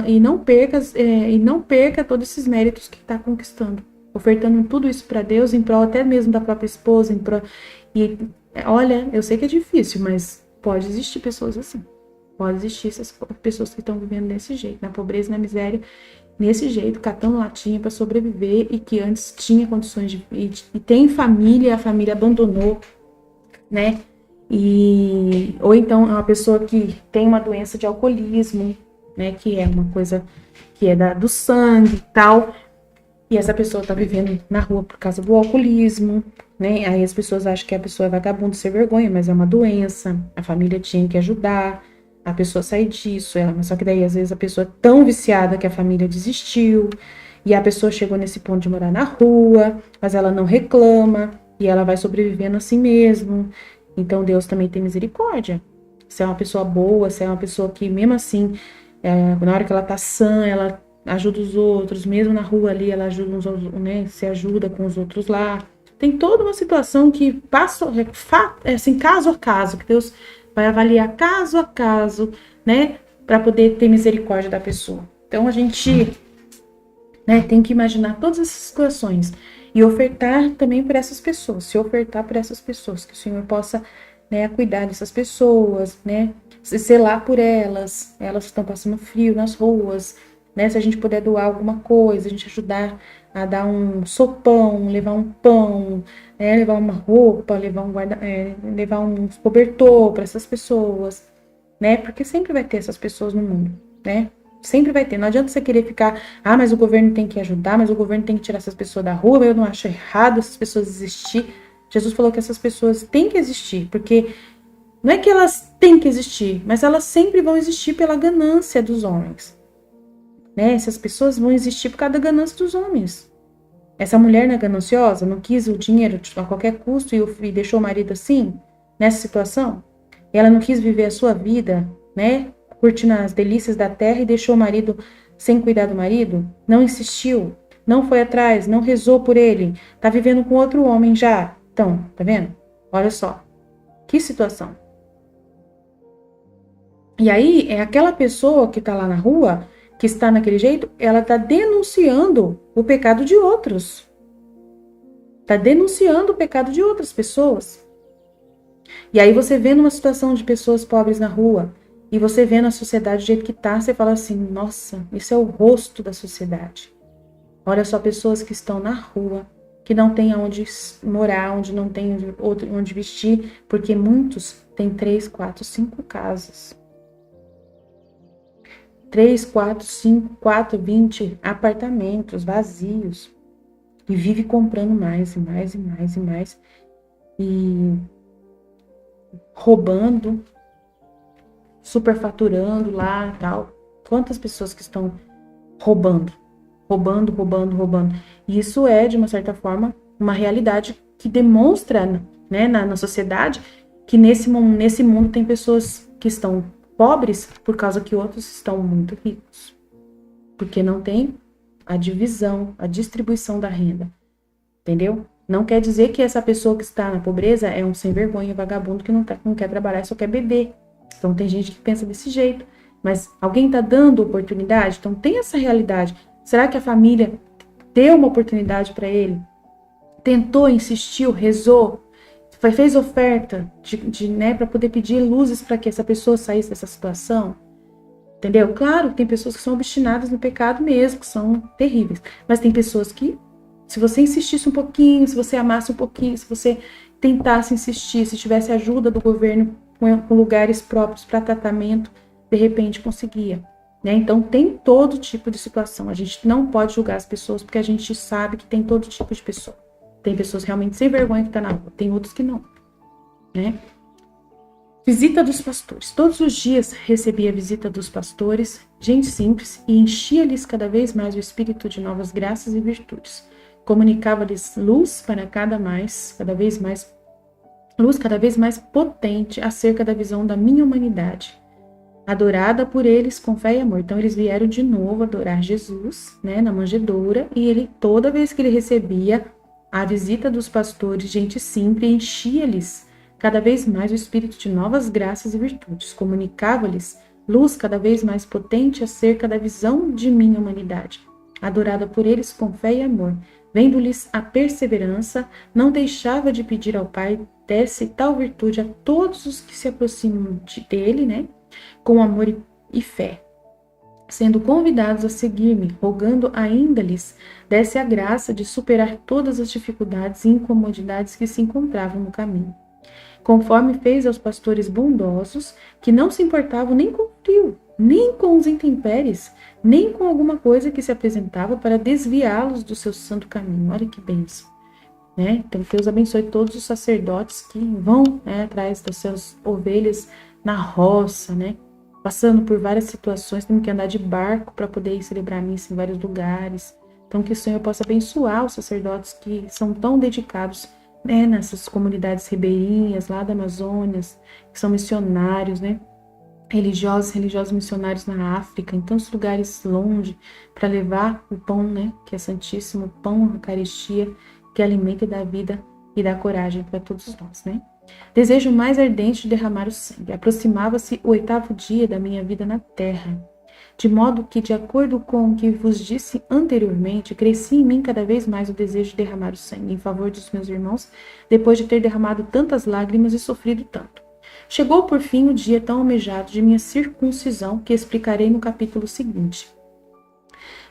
E não perca todos esses méritos que está conquistando, ofertando tudo isso para Deus, em prol até mesmo da própria esposa, e olha, eu sei que é difícil, mas pode existir pessoas assim, pode existir essas pessoas que estão vivendo desse jeito, na pobreza e na miséria, nesse jeito, catando latinha para sobreviver, e que antes tinha condições e tem família, a família abandonou, né? Ou então é uma pessoa que tem uma doença de alcoolismo, né, que é uma coisa que é do sangue e tal, e essa pessoa tá vivendo na rua por causa do alcoolismo, né? Aí as pessoas acham que a pessoa é vagabunda, sem vergonha, mas é uma doença, a família tinha que ajudar a pessoa a sair disso, só que daí às vezes a pessoa é tão viciada que a família desistiu, e a pessoa chegou nesse ponto de morar na rua, mas ela não reclama, e ela vai sobrevivendo assim mesmo. Então Deus também tem misericórdia. Se é uma pessoa boa, se é uma pessoa que mesmo assim, na hora que ela tá sã, ela ajuda os outros, mesmo na rua ali, ela ajuda os outros, né, se ajuda com os outros lá. Tem toda uma situação que passa, assim, caso a caso, que Deus vai avaliar caso a caso, né, para poder ter misericórdia da pessoa. Então a gente, né, tem que imaginar todas essas situações e ofertar também por essas pessoas, se ofertar por essas pessoas, que o Senhor possa, né, cuidar dessas pessoas, né, zelar por elas estão passando frio nas ruas, né, se a gente puder doar alguma coisa, a gente ajudar a dar um sopão, levar um pão, né, levar uma roupa, levar um cobertor para essas pessoas, né, porque sempre vai ter essas pessoas no mundo, né, sempre vai ter, não adianta você querer ficar, mas o governo tem que ajudar, mas o governo tem que tirar essas pessoas da rua, eu não acho errado essas pessoas existir. Jesus falou que essas pessoas têm que existir, porque não é que elas têm que existir, mas elas sempre vão existir pela ganância dos homens, né? Essas pessoas vão existir por causa da ganância dos homens. Essa mulher não é gananciosa, não quis o dinheiro a qualquer custo e deixou o marido assim, nessa situação. Ela não quis viver a sua vida, né? Curtindo as delícias da terra, e deixou o marido sem cuidar do marido. Não insistiu, não foi atrás, não rezou por ele, tá vivendo com outro homem já. Então, tá vendo? Olha só, que situação. E aí, é aquela pessoa que tá lá na rua, que está naquele jeito, ela tá denunciando o pecado de outros. Tá denunciando o pecado de outras pessoas. E aí você vê numa situação de pessoas pobres na rua, e você vê na sociedade do jeito que tá, você fala assim, nossa, isso é o rosto da sociedade. Olha só, pessoas que estão na rua, que não têm onde morar, onde não tem onde vestir, porque muitos têm 3, 4, 5 casas. 3, 4, 5, 4, 20 apartamentos vazios. E vive comprando mais e mais e mais e mais. E roubando, superfaturando lá e tal. Quantas pessoas que estão roubando? E isso é, de uma certa forma, uma realidade que demonstra, né, na sociedade que nesse mundo tem pessoas que estão pobres por causa que outros estão muito ricos. Porque não tem a divisão, a distribuição da renda. Entendeu? Não quer dizer que essa pessoa que está na pobreza é um sem vergonha, vagabundo que não quer trabalhar e só quer beber. Então tem gente que pensa desse jeito. Mas alguém está dando oportunidade? Então tem essa realidade. Será que a família deu uma oportunidade para ele? Tentou, insistiu, rezou, fez oferta né, para poder pedir luzes para que essa pessoa saísse dessa situação? Entendeu? Claro, tem pessoas que são obstinadas no pecado mesmo, que são terríveis. Mas tem pessoas que, se você insistisse um pouquinho, se você amasse um pouquinho, se você tentasse insistir, se tivesse ajuda do governo com lugares próprios para tratamento, de repente conseguia. Né? Então tem todo tipo de situação. A gente não pode julgar as pessoas porque a gente sabe que tem todo tipo de pessoa. Tem pessoas realmente sem vergonha que estão na rua, tem outros que não. Né? Visita dos pastores. Todos os dias recebia a visita dos pastores, gente simples, e enchia-lhes cada vez mais o espírito de novas graças e virtudes. Comunicava-lhes luz cada vez mais potente acerca da visão da minha humanidade, adorada por eles com fé e amor. Então eles vieram de novo adorar Jesus, né, na manjedoura, e ele, toda vez que ele recebia a visita dos pastores, gente simples, enchia-lhes cada vez mais o espírito de novas graças e virtudes, comunicava-lhes luz cada vez mais potente acerca da visão de minha humanidade, adorada por eles com fé e amor. Vendo-lhes a perseverança, não deixava de pedir ao Pai desse tal virtude a todos os que se aproximam dele, né, com amor e fé, sendo convidados a seguir-me, rogando ainda lhes desse a graça de superar todas as dificuldades e incomodidades que se encontravam no caminho. Conforme fez aos pastores bondosos, que não se importavam nem com o frio, nem com os intempéries, nem com alguma coisa que se apresentava para desviá-los do seu santo caminho. Olha que bênção. Né? Então, Deus abençoe todos os sacerdotes que vão, né, atrás das suas ovelhas na roça, né? Passando por várias situações, temos que andar de barco para poder ir celebrar a missa em vários lugares. Então, que o Senhor possa abençoar os sacerdotes que são tão dedicados, né, nessas comunidades ribeirinhas lá da Amazônia, que são missionários, né, religiosos missionários na África, em tantos lugares longe, para levar o pão, né, que é santíssimo, o pão, a Eucaristia, que alimenta e dá vida e dá coragem para todos nós, né. Desejo mais ardente de derramar o sangue. Aproximava-se o 8º dia da minha vida na terra, de modo que, de acordo com o que vos disse anteriormente, crescia em mim cada vez mais o desejo de derramar o sangue em favor dos meus irmãos, depois de ter derramado tantas lágrimas e sofrido tanto. Chegou por fim o dia tão almejado de minha circuncisão, que explicarei no capítulo seguinte.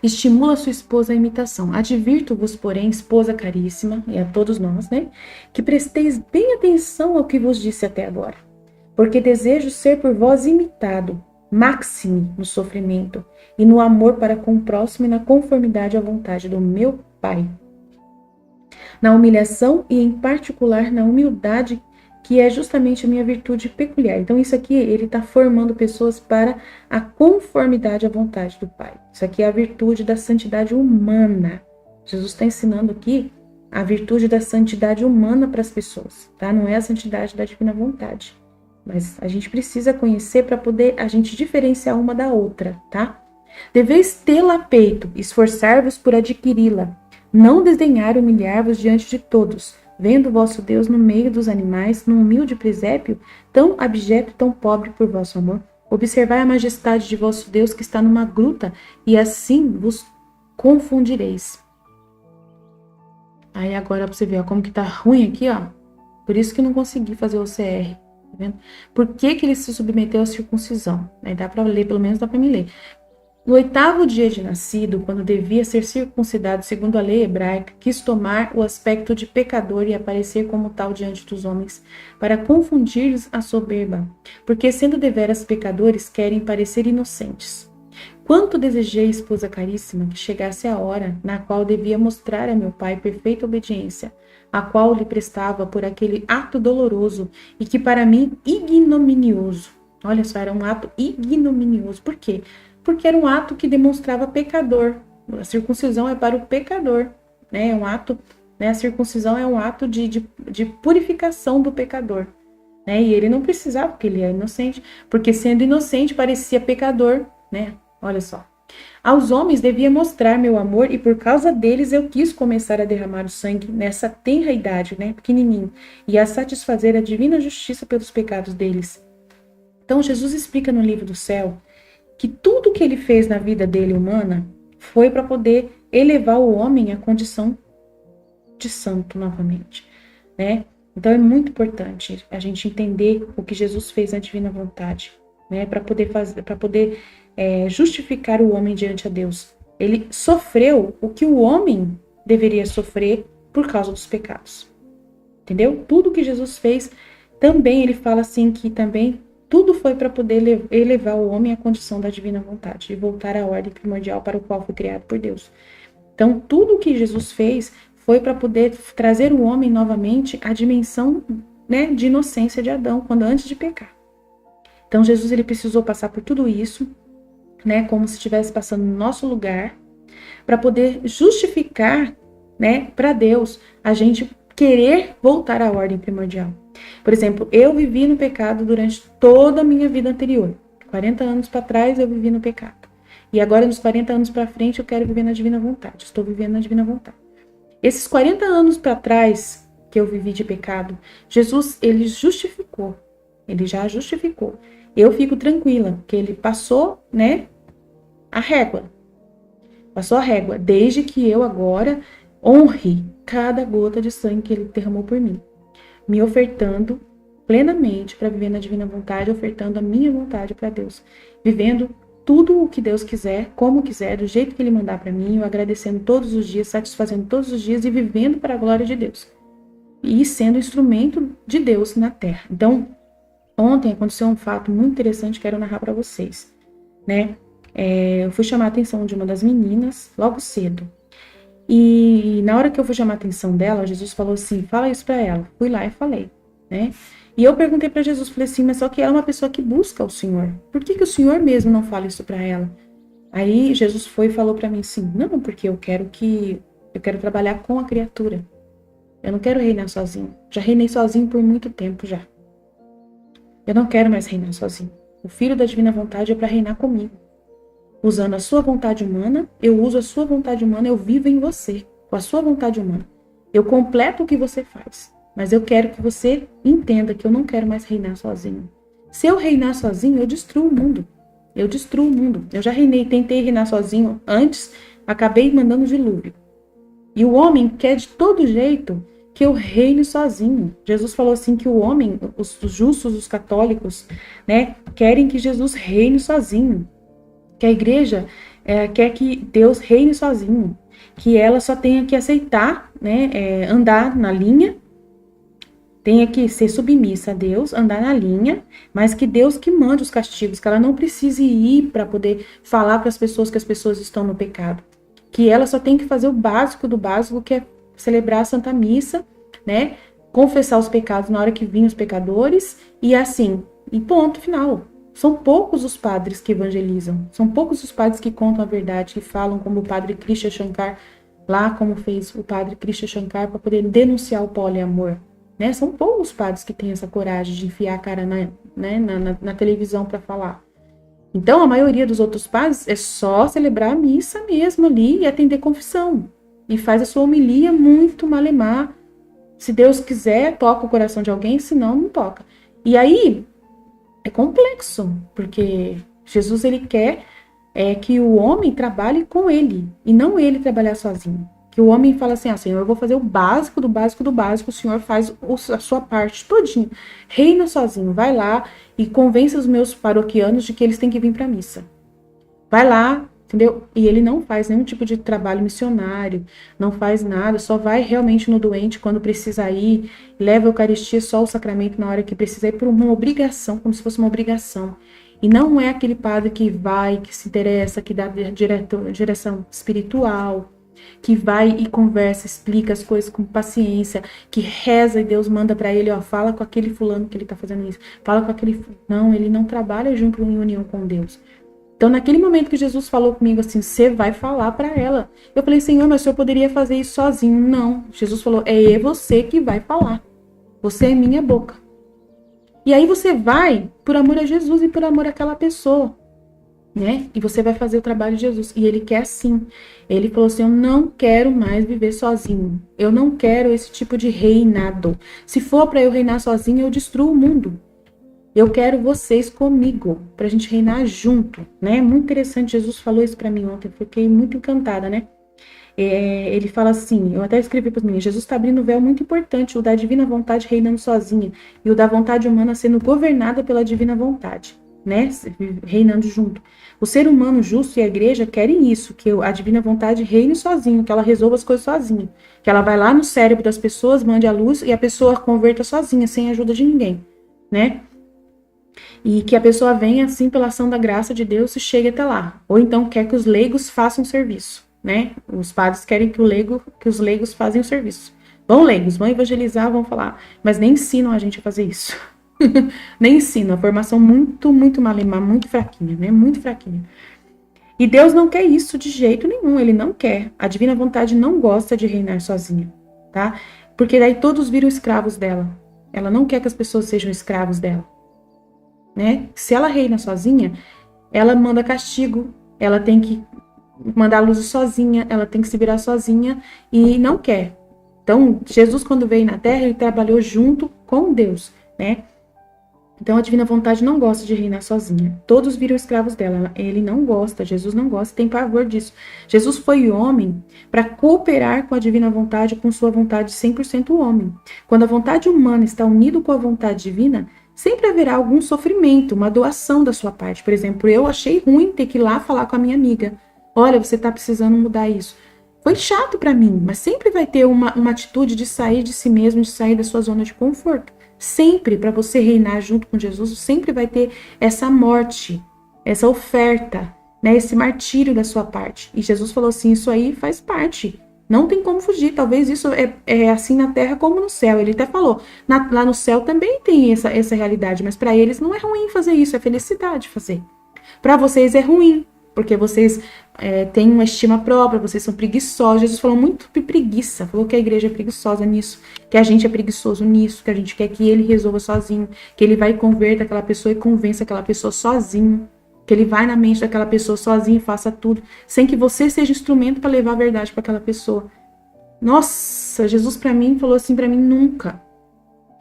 Estimula sua esposa à imitação. Advirto-vos, porém, esposa caríssima, e a todos nós, né, que presteis bem atenção ao que vos disse até agora, porque desejo ser por vós imitado, máxime no sofrimento e no amor para com o próximo e na conformidade à vontade do meu Pai. Na humilhação e, em particular, na humildade, que é justamente a minha virtude peculiar. Então, isso aqui, ele está formando pessoas para a conformidade à vontade do Pai. Isso aqui é a virtude da santidade humana. Jesus está ensinando aqui a virtude da santidade humana para as pessoas, tá? Não é a santidade da divina vontade. Mas a gente precisa conhecer para poder a gente diferenciar uma da outra, tá? Deveis tê-la a peito, esforçar-vos por adquiri-la. Não desdenhar humilhar-vos diante de todos, vendo vosso Deus no meio dos animais, num humilde presépio, tão abjeto e tão pobre por vosso amor. Observai a majestade de vosso Deus que está numa gruta, e assim vos confundireis. Aí agora pra você ver, ó, como que tá ruim aqui, ó. Por isso que não consegui fazer o CR, tá vendo? Por que que ele se submeteu à circuncisão? Aí dá pra ler, pelo menos dá pra me ler. No 8º dia de nascido, quando devia ser circuncidado segundo a lei hebraica, quis tomar o aspecto de pecador e aparecer como tal diante dos homens, para confundir-lhes a soberba, porque sendo deveras pecadores, querem parecer inocentes. Quanto desejei, esposa caríssima, que chegasse a hora na qual devia mostrar a meu pai perfeita obediência, a qual lhe prestava por aquele ato doloroso e que para mim ignominioso. Olha só, era um ato ignominioso. Por quê? Porque era um ato que demonstrava pecador. A circuncisão é para o pecador, né? É um ato, né? A circuncisão é um ato de purificação do pecador, né? E ele não precisava, porque ele é inocente, porque sendo inocente parecia pecador, né? Olha só. Aos homens devia mostrar meu amor e por causa deles eu quis começar a derramar o sangue nessa tenra idade, né? Pequenininho, e a satisfazer a divina justiça pelos pecados deles. Então Jesus explica no livro do céu que tudo que ele fez na vida dele humana foi para poder elevar o homem à condição de santo novamente, né? Então é muito importante a gente entender o que Jesus fez na divina vontade, né? Para poder justificar o homem diante a Deus. Ele sofreu o que o homem deveria sofrer por causa dos pecados, entendeu? Tudo que Jesus fez, também ele fala assim que também tudo foi para poder elevar o homem à condição da divina vontade e voltar à ordem primordial para o qual foi criado por Deus. Então, tudo que Jesus fez foi para poder trazer o homem novamente à dimensão, né, de inocência de Adão, quando antes de pecar. Então, Jesus ele precisou passar por tudo isso, né, como se estivesse passando no nosso lugar, para poder justificar, né, para Deus a gente querer voltar à ordem primordial. Por exemplo, eu vivi no pecado durante toda a minha vida anterior. 40 anos para trás eu vivi no pecado. E agora, nos 40 anos para frente, eu quero viver na divina vontade. Estou vivendo na divina vontade. Esses 40 anos para trás que eu vivi de pecado, Jesus, ele justificou. Ele já justificou. Eu fico tranquila, porque ele passou, né, a régua. Passou a régua, desde que eu agora honre cada gota de sangue que ele derramou por mim, me ofertando plenamente para viver na divina vontade, ofertando a minha vontade para Deus, vivendo tudo o que Deus quiser, como quiser, do jeito que ele mandar para mim, eu agradecendo todos os dias, satisfazendo todos os dias e vivendo para a glória de Deus. E sendo instrumento de Deus na terra. Então, ontem aconteceu um fato muito interessante que quero narrar para vocês, né? Eu fui chamar a atenção de uma das meninas logo cedo. E na hora que eu fui chamar a atenção dela, Jesus falou assim, fala isso para ela. Fui lá e falei, né? E eu perguntei para Jesus, falei assim, mas só que ela é uma pessoa que busca o Senhor. Por que o Senhor mesmo não fala isso para ela? Aí Jesus foi e falou para mim assim, não, porque eu quero trabalhar com a criatura. Eu não quero reinar sozinho. Já reinei sozinho por muito tempo já. Eu não quero mais reinar sozinho. O Filho da Divina Vontade é para reinar comigo. Usando a sua vontade humana, eu uso a sua vontade humana, eu vivo em você, com a sua vontade humana. Eu completo o que você faz, mas eu quero que você entenda que eu não quero mais reinar sozinho. Se eu reinar sozinho, eu destruo o mundo. Eu destruo o mundo. Eu já reinei, tentei reinar sozinho antes, acabei mandando dilúvio. E o homem quer de todo jeito que eu reine sozinho. Jesus falou assim que o homem, os justos, os católicos, né, querem que Jesus reine sozinho. Que a igreja quer que Deus reine sozinho, que ela só tenha que aceitar, né, andar na linha, tenha que ser submissa a Deus, andar na linha, mas que Deus que mande os castigos, que ela não precise ir para poder falar para as pessoas que as pessoas estão no pecado, que ela só tem que fazer o básico do básico, que é celebrar a Santa Missa, né, confessar os pecados na hora que vinham os pecadores, e assim, e ponto final. São poucos os padres que evangelizam, são poucos os padres que contam a verdade, que falam como o padre Krishna Shankar, lá como fez o padre Krishna Shankar para poder denunciar o poliamor, né? São poucos os padres que têm essa coragem de enfiar a cara na televisão para falar. Então, a maioria dos outros padres é só celebrar a missa mesmo ali e atender confissão. E faz a sua homilia muito malemar. Se Deus quiser, toca o coração de alguém, senão não toca. E aí, é complexo, porque Jesus, ele quer que o homem trabalhe com ele, e não ele trabalhar sozinho. Que o homem fala assim, Senhor, eu vou fazer o básico do básico do básico, o Senhor faz a sua parte todinho. Reina sozinho, vai lá e convence os meus paroquianos de que eles têm que vir para a missa. Vai lá, entendeu? E ele não faz nenhum tipo de trabalho missionário, não faz nada, só vai realmente no doente quando precisa ir, leva a Eucaristia, só o sacramento na hora que precisa ir por uma obrigação, como se fosse uma obrigação. E não é aquele padre que vai, que se interessa, que dá direção espiritual, que vai e conversa, explica as coisas com paciência, que reza e Deus manda para ele, fala com aquele fulano que ele tá fazendo isso, fala com aquele... Não, ele não trabalha junto em união com Deus. Então, naquele momento que Jesus falou comigo assim, você vai falar para ela. Eu falei, Senhor, mas o Senhor poderia fazer isso sozinho. Não, Jesus falou, é você que vai falar. Você é minha boca. E aí você vai por amor a Jesus e por amor àquela pessoa, né? E você vai fazer o trabalho de Jesus. E ele quer sim. Ele falou assim, eu não quero mais viver sozinho. Eu não quero esse tipo de reinado. Se for para eu reinar sozinho, eu destruo o mundo. Eu quero vocês comigo, pra gente reinar junto, né? Muito interessante, Jesus falou isso pra mim ontem, fiquei muito encantada, né? Ele fala assim, eu até escrevi para os meninos, Jesus está abrindo um véu muito importante, o da divina vontade reinando sozinha, e o da vontade humana sendo governada pela divina vontade, né? Reinando junto. O ser humano justo e a igreja querem isso, que a divina vontade reine sozinho, que ela resolva as coisas sozinha, que ela vai lá no cérebro das pessoas, mande a luz e a pessoa converta sozinha, sem ajuda de ninguém, né? E que a pessoa venha, assim, pela ação da graça de Deus e chegue até lá. Ou então quer que os leigos façam serviço, né? Os padres querem que os leigos façam o serviço. Vão leigos, vão evangelizar, vão falar, mas nem ensinam a gente a fazer isso. Nem ensinam, a formação muito, muito malemar, muito fraquinha, né? Muito fraquinha. E Deus não quer isso de jeito nenhum, ele não quer. A divina vontade não gosta de reinar sozinha, tá? Porque daí todos viram escravos dela. Ela não quer que as pessoas sejam escravos dela. Né? Se ela reina sozinha, ela manda castigo, ela tem que mandar a luz sozinha, ela tem que se virar sozinha e não quer. Então, Jesus, quando veio na Terra, ele trabalhou junto com Deus, né? Então, a divina vontade não gosta de reinar sozinha. Todos viram escravos dela. Ele não gosta, Jesus não gosta, tem pavor disso. Jesus foi homem para cooperar com a divina vontade, com sua vontade 100% homem. Quando a vontade humana está unida com a vontade divina, sempre haverá algum sofrimento, uma doação da sua parte. Por exemplo, eu achei ruim ter que ir lá falar com a minha amiga. Olha, você está precisando mudar isso. Foi chato para mim, mas sempre vai ter uma atitude de sair de si mesmo, de sair da sua zona de conforto. Sempre, para você reinar junto com Jesus, sempre vai ter essa morte, essa oferta, né, esse martírio da sua parte. E Jesus falou assim, isso aí faz parte. Não tem como fugir, talvez isso é assim na terra como no céu. Ele até falou, lá no céu também tem essa realidade, mas para eles não é ruim fazer isso, é felicidade fazer. Para vocês é ruim, porque vocês têm uma estima própria, vocês são preguiçosos. Jesus falou muito de preguiça, falou que a igreja é preguiçosa nisso, que a gente é preguiçoso nisso, que a gente quer que ele resolva sozinho, que ele vai converter aquela pessoa e convença aquela pessoa sozinho, que ele vai na mente daquela pessoa sozinho e faça tudo, sem que você seja instrumento para levar a verdade para aquela pessoa. Nossa, Jesus para mim falou assim para mim, nunca.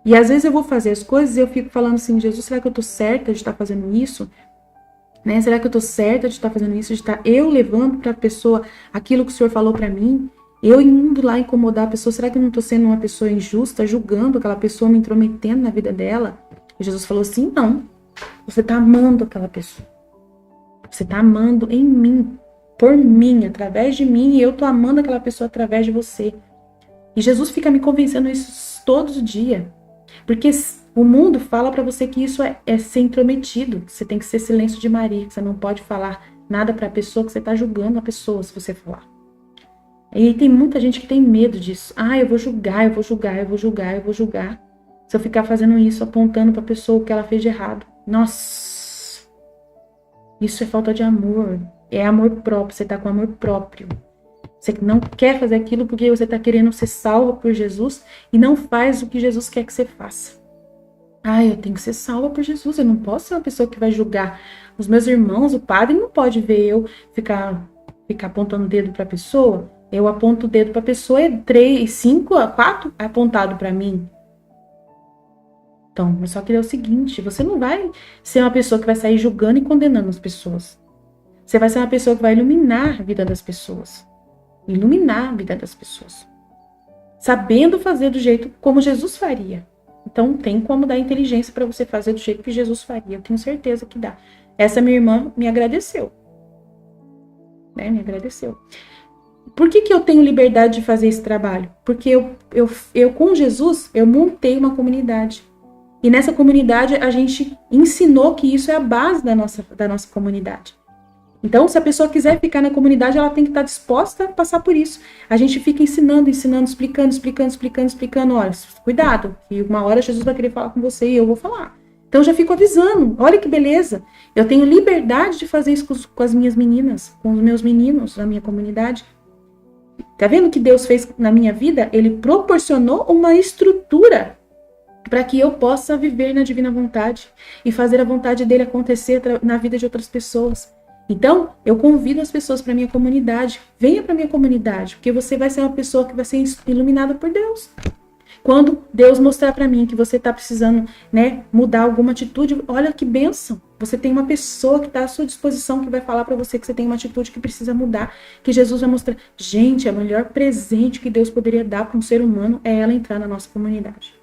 E às vezes eu vou fazer as coisas e eu fico falando assim, Jesus, será que eu tô certa de estar fazendo isso? Né? Será que eu tô certa de estar fazendo isso, de estar eu levando para a pessoa aquilo que o Senhor falou para mim? Eu indo lá incomodar a pessoa, será que eu não tô sendo uma pessoa injusta, julgando aquela pessoa, me intrometendo na vida dela? E Jesus falou assim, não, você tá amando aquela pessoa. Você tá amando em mim, por mim, através de mim, e eu tô amando aquela pessoa através de você. E Jesus fica me convencendo isso todos os dias. Porque o mundo fala para você que isso é ser intrometido, que você tem que ser silêncio de Maria, que você não pode falar nada para a pessoa, que você está julgando a pessoa se você falar. E tem muita gente que tem medo disso. Ah, eu vou julgar, eu vou julgar, eu vou julgar, eu vou julgar. Se eu ficar fazendo isso, apontando para a pessoa o que ela fez de errado. Nossa! Isso é falta de amor. É amor próprio, você está com amor próprio. Você não quer fazer aquilo porque você está querendo ser salvo por Jesus e não faz o que Jesus quer que você faça. Eu tenho que ser salva por Jesus, eu não posso ser uma pessoa que vai julgar os meus irmãos, o padre não pode ver eu ficar apontando o dedo para a pessoa. Eu aponto o dedo para a pessoa, é 3, 5, 4 apontado para mim. Então, eu só queria o seguinte, você não vai ser uma pessoa que vai sair julgando e condenando as pessoas. Você vai ser uma pessoa que vai iluminar a vida das pessoas. Iluminar a vida das pessoas. Sabendo fazer do jeito como Jesus faria. Então, tem como dar inteligência para você fazer do jeito que Jesus faria. Eu tenho certeza que dá. Essa minha irmã me agradeceu. Me agradeceu. Por que eu tenho liberdade de fazer esse trabalho? Porque eu com Jesus, eu montei uma comunidade. E nessa comunidade, a gente ensinou que isso é a base da nossa comunidade. Então, se a pessoa quiser ficar na comunidade, ela tem que estar disposta a passar por isso. A gente fica ensinando, explicando. Olha, cuidado, que uma hora Jesus vai querer falar com você e eu vou falar. Então, eu já fico avisando. Olha que beleza. Eu tenho liberdade de fazer isso com as minhas meninas, com os meus meninos na minha comunidade. Tá vendo o que Deus fez na minha vida? Ele proporcionou uma estrutura para que eu possa viver na divina vontade e fazer a vontade dele acontecer na vida de outras pessoas. Então, eu convido as pessoas para minha comunidade. Venha para minha comunidade, porque você vai ser uma pessoa que vai ser iluminada por Deus. Quando Deus mostrar para mim que você está precisando, mudar alguma atitude, olha que bênção. Você tem uma pessoa que está à sua disposição, que vai falar para você que você tem uma atitude que precisa mudar, que Jesus vai mostrar. Gente, o melhor presente que Deus poderia dar para um ser humano é ela entrar na nossa comunidade.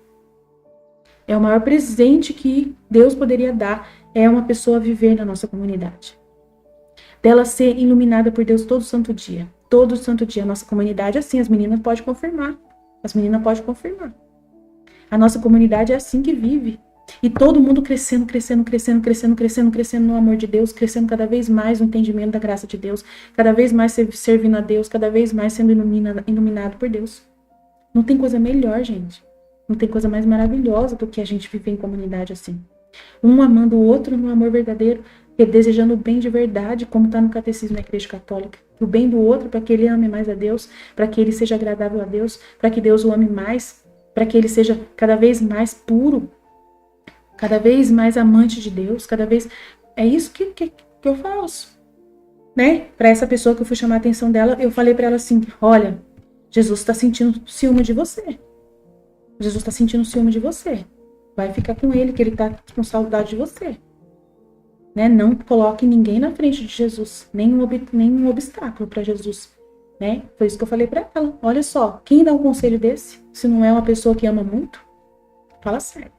É o maior presente que Deus poderia dar, é uma pessoa viver na nossa comunidade. Dela ser iluminada por Deus todo santo dia. Todo santo dia. A nossa comunidade é assim, as meninas podem confirmar. A nossa comunidade é assim que vive. E todo mundo crescendo no amor de Deus, crescendo cada vez mais no entendimento da graça de Deus, cada vez mais servindo a Deus, cada vez mais sendo iluminado por Deus. Não tem coisa melhor, gente. Não tem coisa mais maravilhosa do que a gente viver em comunidade assim. Um amando o outro no amor verdadeiro, e desejando o bem de verdade, como está no catecismo da Igreja Católica. O bem do outro para que ele ame mais a Deus, para que ele seja agradável a Deus, para que Deus o ame mais, para que ele seja cada vez mais puro, cada vez mais amante de Deus, cada vez... É isso que eu faço. Para essa pessoa que eu fui chamar a atenção dela, eu falei para ela assim, olha, Jesus está sentindo ciúme de você. Jesus está sentindo ciúme de você. Vai ficar com ele, que ele está com saudade de você. Não coloque ninguém na frente de Jesus, nenhum obstáculo para Jesus. Foi isso que eu falei para ela. Olha só, quem dá um conselho desse, se não é uma pessoa que ama muito? Fala sério.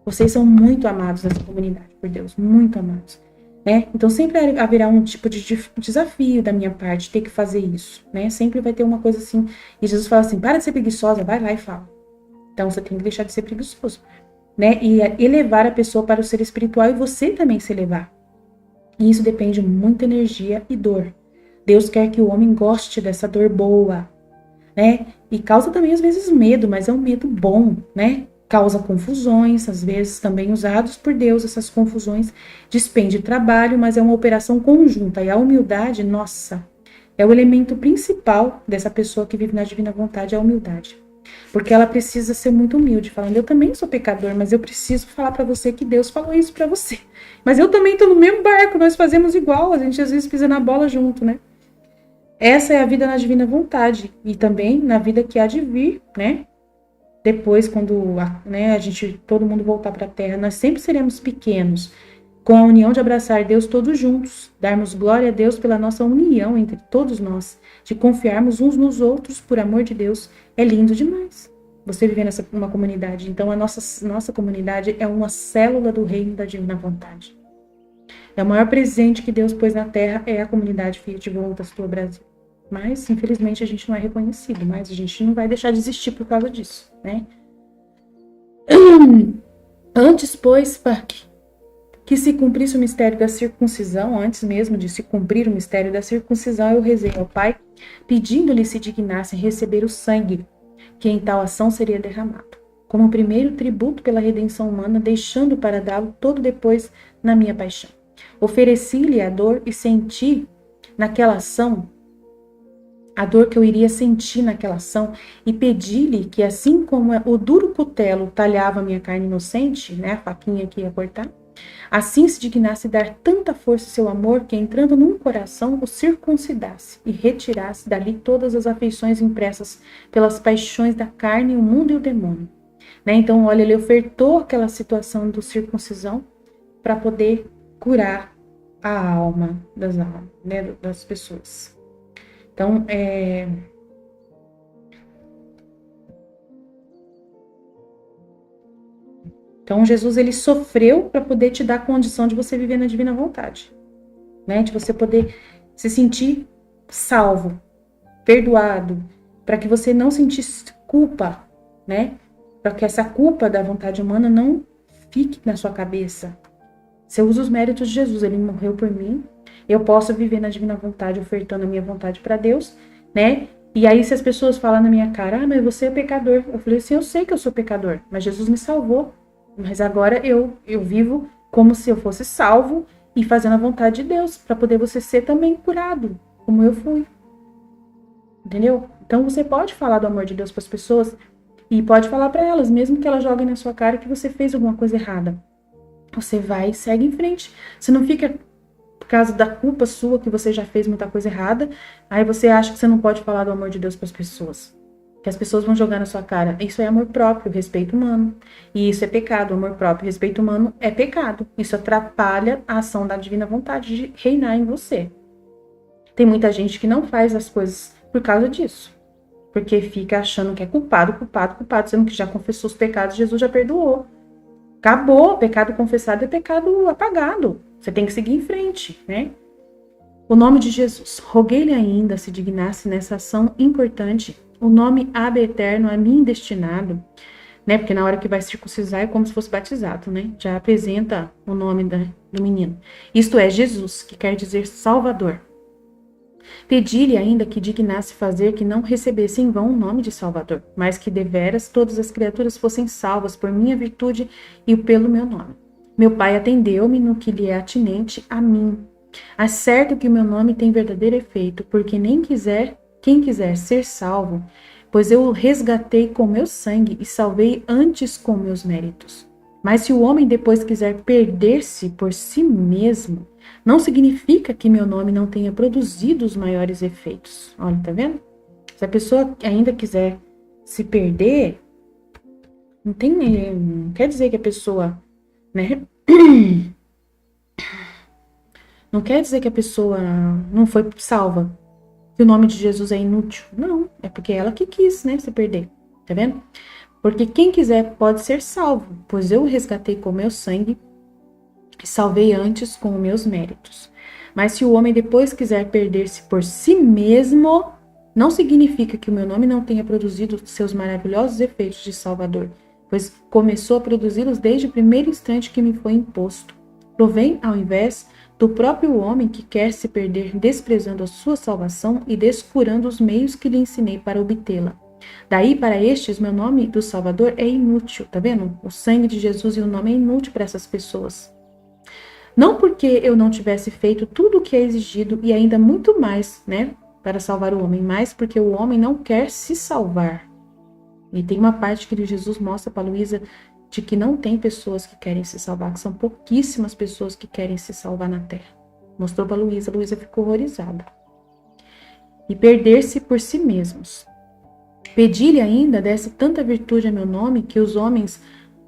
Vocês são muito amados nessa comunidade, por Deus, muito amados. Então sempre haverá um tipo de desafio da minha parte, ter que fazer isso. Sempre vai ter uma coisa assim. E Jesus fala assim, para de ser preguiçosa, vai lá e fala. Então você tem que deixar de ser preguiçoso. E elevar a pessoa para o ser espiritual e você também se elevar. E isso depende de muita energia e dor. Deus quer que o homem goste dessa dor boa, E causa também às vezes medo, mas é um medo bom, Causa confusões, às vezes também usados por Deus, essas confusões. Despende trabalho, mas é uma operação conjunta. E a humildade, nossa, é o elemento principal dessa pessoa que vive na divina vontade, é a humildade. Porque ela precisa ser muito humilde, falando, eu também sou pecador, mas eu preciso falar para você que Deus falou isso para você. Mas eu também tô no mesmo barco, nós fazemos igual, a gente às vezes pisa na bola junto, Essa é a vida na divina vontade, e também na vida que há de vir, Depois, quando todo mundo voltar para a terra, nós sempre seremos pequenos, com a união de abraçar Deus todos juntos, darmos glória a Deus pela nossa união entre todos nós, de confiarmos uns nos outros por amor de Deus, é lindo demais. Você viver numa comunidade. Então, a nossa comunidade é uma célula do reino da divina vontade. É o maior presente que Deus pôs na terra, é a comunidade Fiat Voluntas Tua Brasil. Mas, infelizmente, a gente não é reconhecido, mas a gente não vai deixar de existir por causa disso, Antes, pois, que se cumprisse o mistério da circuncisão, antes mesmo de se cumprir o mistério da circuncisão, eu rezei ao Pai, pedindo-lhe se dignasse receber o sangue, que em tal ação seria derramado, como primeiro tributo pela redenção humana, deixando para dá-lo todo depois na minha paixão. Ofereci-lhe a dor e senti naquela ação a dor que eu iria sentir naquela ação e pedi-lhe que, assim como o duro cutelo talhava minha carne inocente, né, a faquinha que ia cortar, assim se dignasse dar tanta força ao seu amor que, entrando num coração, o circuncidasse e retirasse dali todas as afeições impressas pelas paixões da carne, o mundo e o demônio. Né? Então, olha, ele ofertou aquela situação do circuncisão para poder curar a alma das almas, né, das pessoas. Então, Jesus, ele sofreu para poder te dar a condição de você viver na divina vontade, né? De você poder se sentir salvo, perdoado, para que você não sentisse culpa, né? Para que essa culpa da vontade humana não fique na sua cabeça. Você usa os méritos de Jesus, ele morreu por mim, eu posso viver na divina vontade, ofertando a minha vontade para Deus, né? E aí, se as pessoas falam na minha cara, mas você é pecador. Eu falei assim, eu sei que eu sou pecador, mas Jesus me salvou. Mas agora eu vivo como se eu fosse salvo e fazendo a vontade de Deus, para poder você ser também curado, como eu fui. Entendeu? Então, você pode falar do amor de Deus para as pessoas e pode falar para elas, mesmo que elas joguem na sua cara que você fez alguma coisa errada. Você vai e segue em frente. Você não fica por causa da culpa sua que você já fez muita coisa errada, aí você acha que você não pode falar do amor de Deus para as pessoas. Que as pessoas vão jogar na sua cara. Isso é amor próprio, respeito humano. E isso é pecado. Amor próprio, respeito humano é pecado. Isso atrapalha a ação da divina vontade de reinar em você. Tem muita gente que não faz as coisas por causa disso. Porque fica achando que é culpado, sendo que já confessou os pecados, Jesus já perdoou. Acabou, pecado confessado é pecado apagado. Você tem que seguir em frente, né? O nome de Jesus. Roguei-lhe ainda se dignasse nessa ação importante. O nome ab eterno a mim destinado, né? Porque na hora que vai circuncisar é como se fosse batizado, né? Já apresenta o nome do menino. Isto é, Jesus, que quer dizer Salvador. Pedi-lhe ainda que dignasse fazer que não recebesse em vão o nome de Salvador, mas que deveras todas as criaturas fossem salvas por minha virtude e pelo meu nome. Meu pai atendeu-me no que lhe é atinente a mim. Acerto que o meu nome tem verdadeiro efeito, porque quem quiser ser salvo, pois eu o resgatei com meu sangue e salvei antes com meus méritos. Mas se o homem depois quiser perder-se por si mesmo, não significa que meu nome não tenha produzido os maiores efeitos. Olha, tá vendo? Se a pessoa ainda quiser se perder, não quer dizer que a pessoa, né? Não quer dizer que a pessoa não foi salva, que o nome de Jesus é inútil. Não, é porque ela que quis, né, se perder. Tá vendo? Porque quem quiser pode ser salvo, pois eu o resgatei com meu sangue e salvei antes com os meus méritos. Mas se o homem depois quiser perder-se por si mesmo, não significa que o meu nome não tenha produzido seus maravilhosos efeitos de Salvador, pois começou a produzi-los desde o primeiro instante que me foi imposto. Provém, ao invés do próprio homem que quer se perder desprezando a sua salvação e descurando os meios que lhe ensinei para obtê-la. Daí para estes, meu nome do Salvador é inútil, tá vendo? O sangue de Jesus e o nome é inútil para essas pessoas. Não porque eu não tivesse feito tudo o que é exigido e ainda muito mais, né, para salvar o homem, mas porque o homem não quer se salvar. E tem uma parte que Jesus mostra para Luísa de que não tem pessoas que querem se salvar, que são pouquíssimas pessoas que querem se salvar na Terra. Mostrou para Luísa ficou horrorizada. E perder-se por si mesmos. Pedi-lhe ainda desse tanta virtude a meu nome que os homens,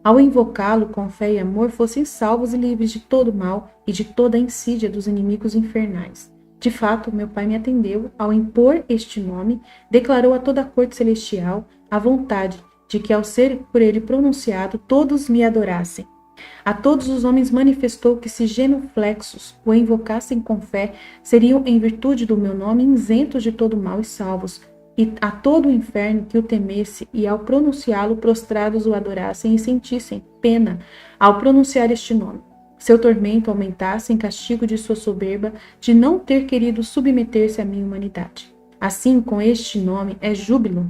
ao invocá-lo com fé e amor, fossem salvos e livres de todo mal e de toda a insídia dos inimigos infernais. De fato, meu pai me atendeu, ao impor este nome, declarou a toda a corte celestial a vontade de que, ao ser por ele pronunciado, todos me adorassem. A todos os homens manifestou que, se genuflexos o invocassem com fé, seriam, em virtude do meu nome, isentos de todo mal e salvos, e a todo o inferno que o temesse, e ao pronunciá-lo, prostrados o adorassem e sentissem pena ao pronunciar este nome. Seu tormento aumentasse em castigo de sua soberba de não ter querido submeter-se à minha humanidade. Assim, com este nome é júbilo.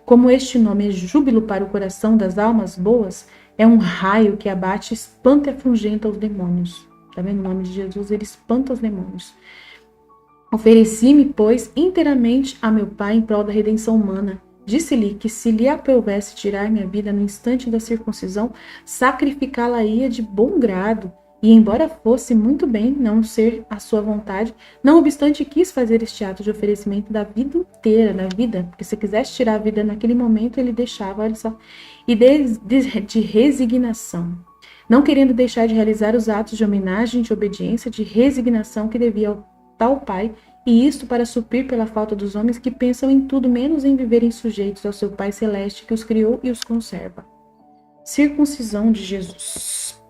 Como este nome é júbilo para o coração das almas boas, é um raio que abate, espanta e afugenta os demônios. Tá vendo? O nome de Jesus, ele espanta os demônios. Ofereci-me, pois, inteiramente a meu Pai em prol da redenção humana. Disse-lhe que se lhe aprovesse tirar minha vida no instante da circuncisão, sacrificá-la-ia de bom grado. E embora fosse muito bem não ser a sua vontade, não obstante quis fazer este ato de oferecimento da vida inteira, da vida, porque se quisesse tirar a vida naquele momento, ele deixava, olha só, e de resignação, não querendo deixar de realizar os atos de homenagem, de obediência, de resignação que devia ao tal Pai, e isto para suprir pela falta dos homens que pensam em tudo menos em viverem sujeitos ao seu Pai Celeste que os criou e os conserva. Circuncisão de Jesus.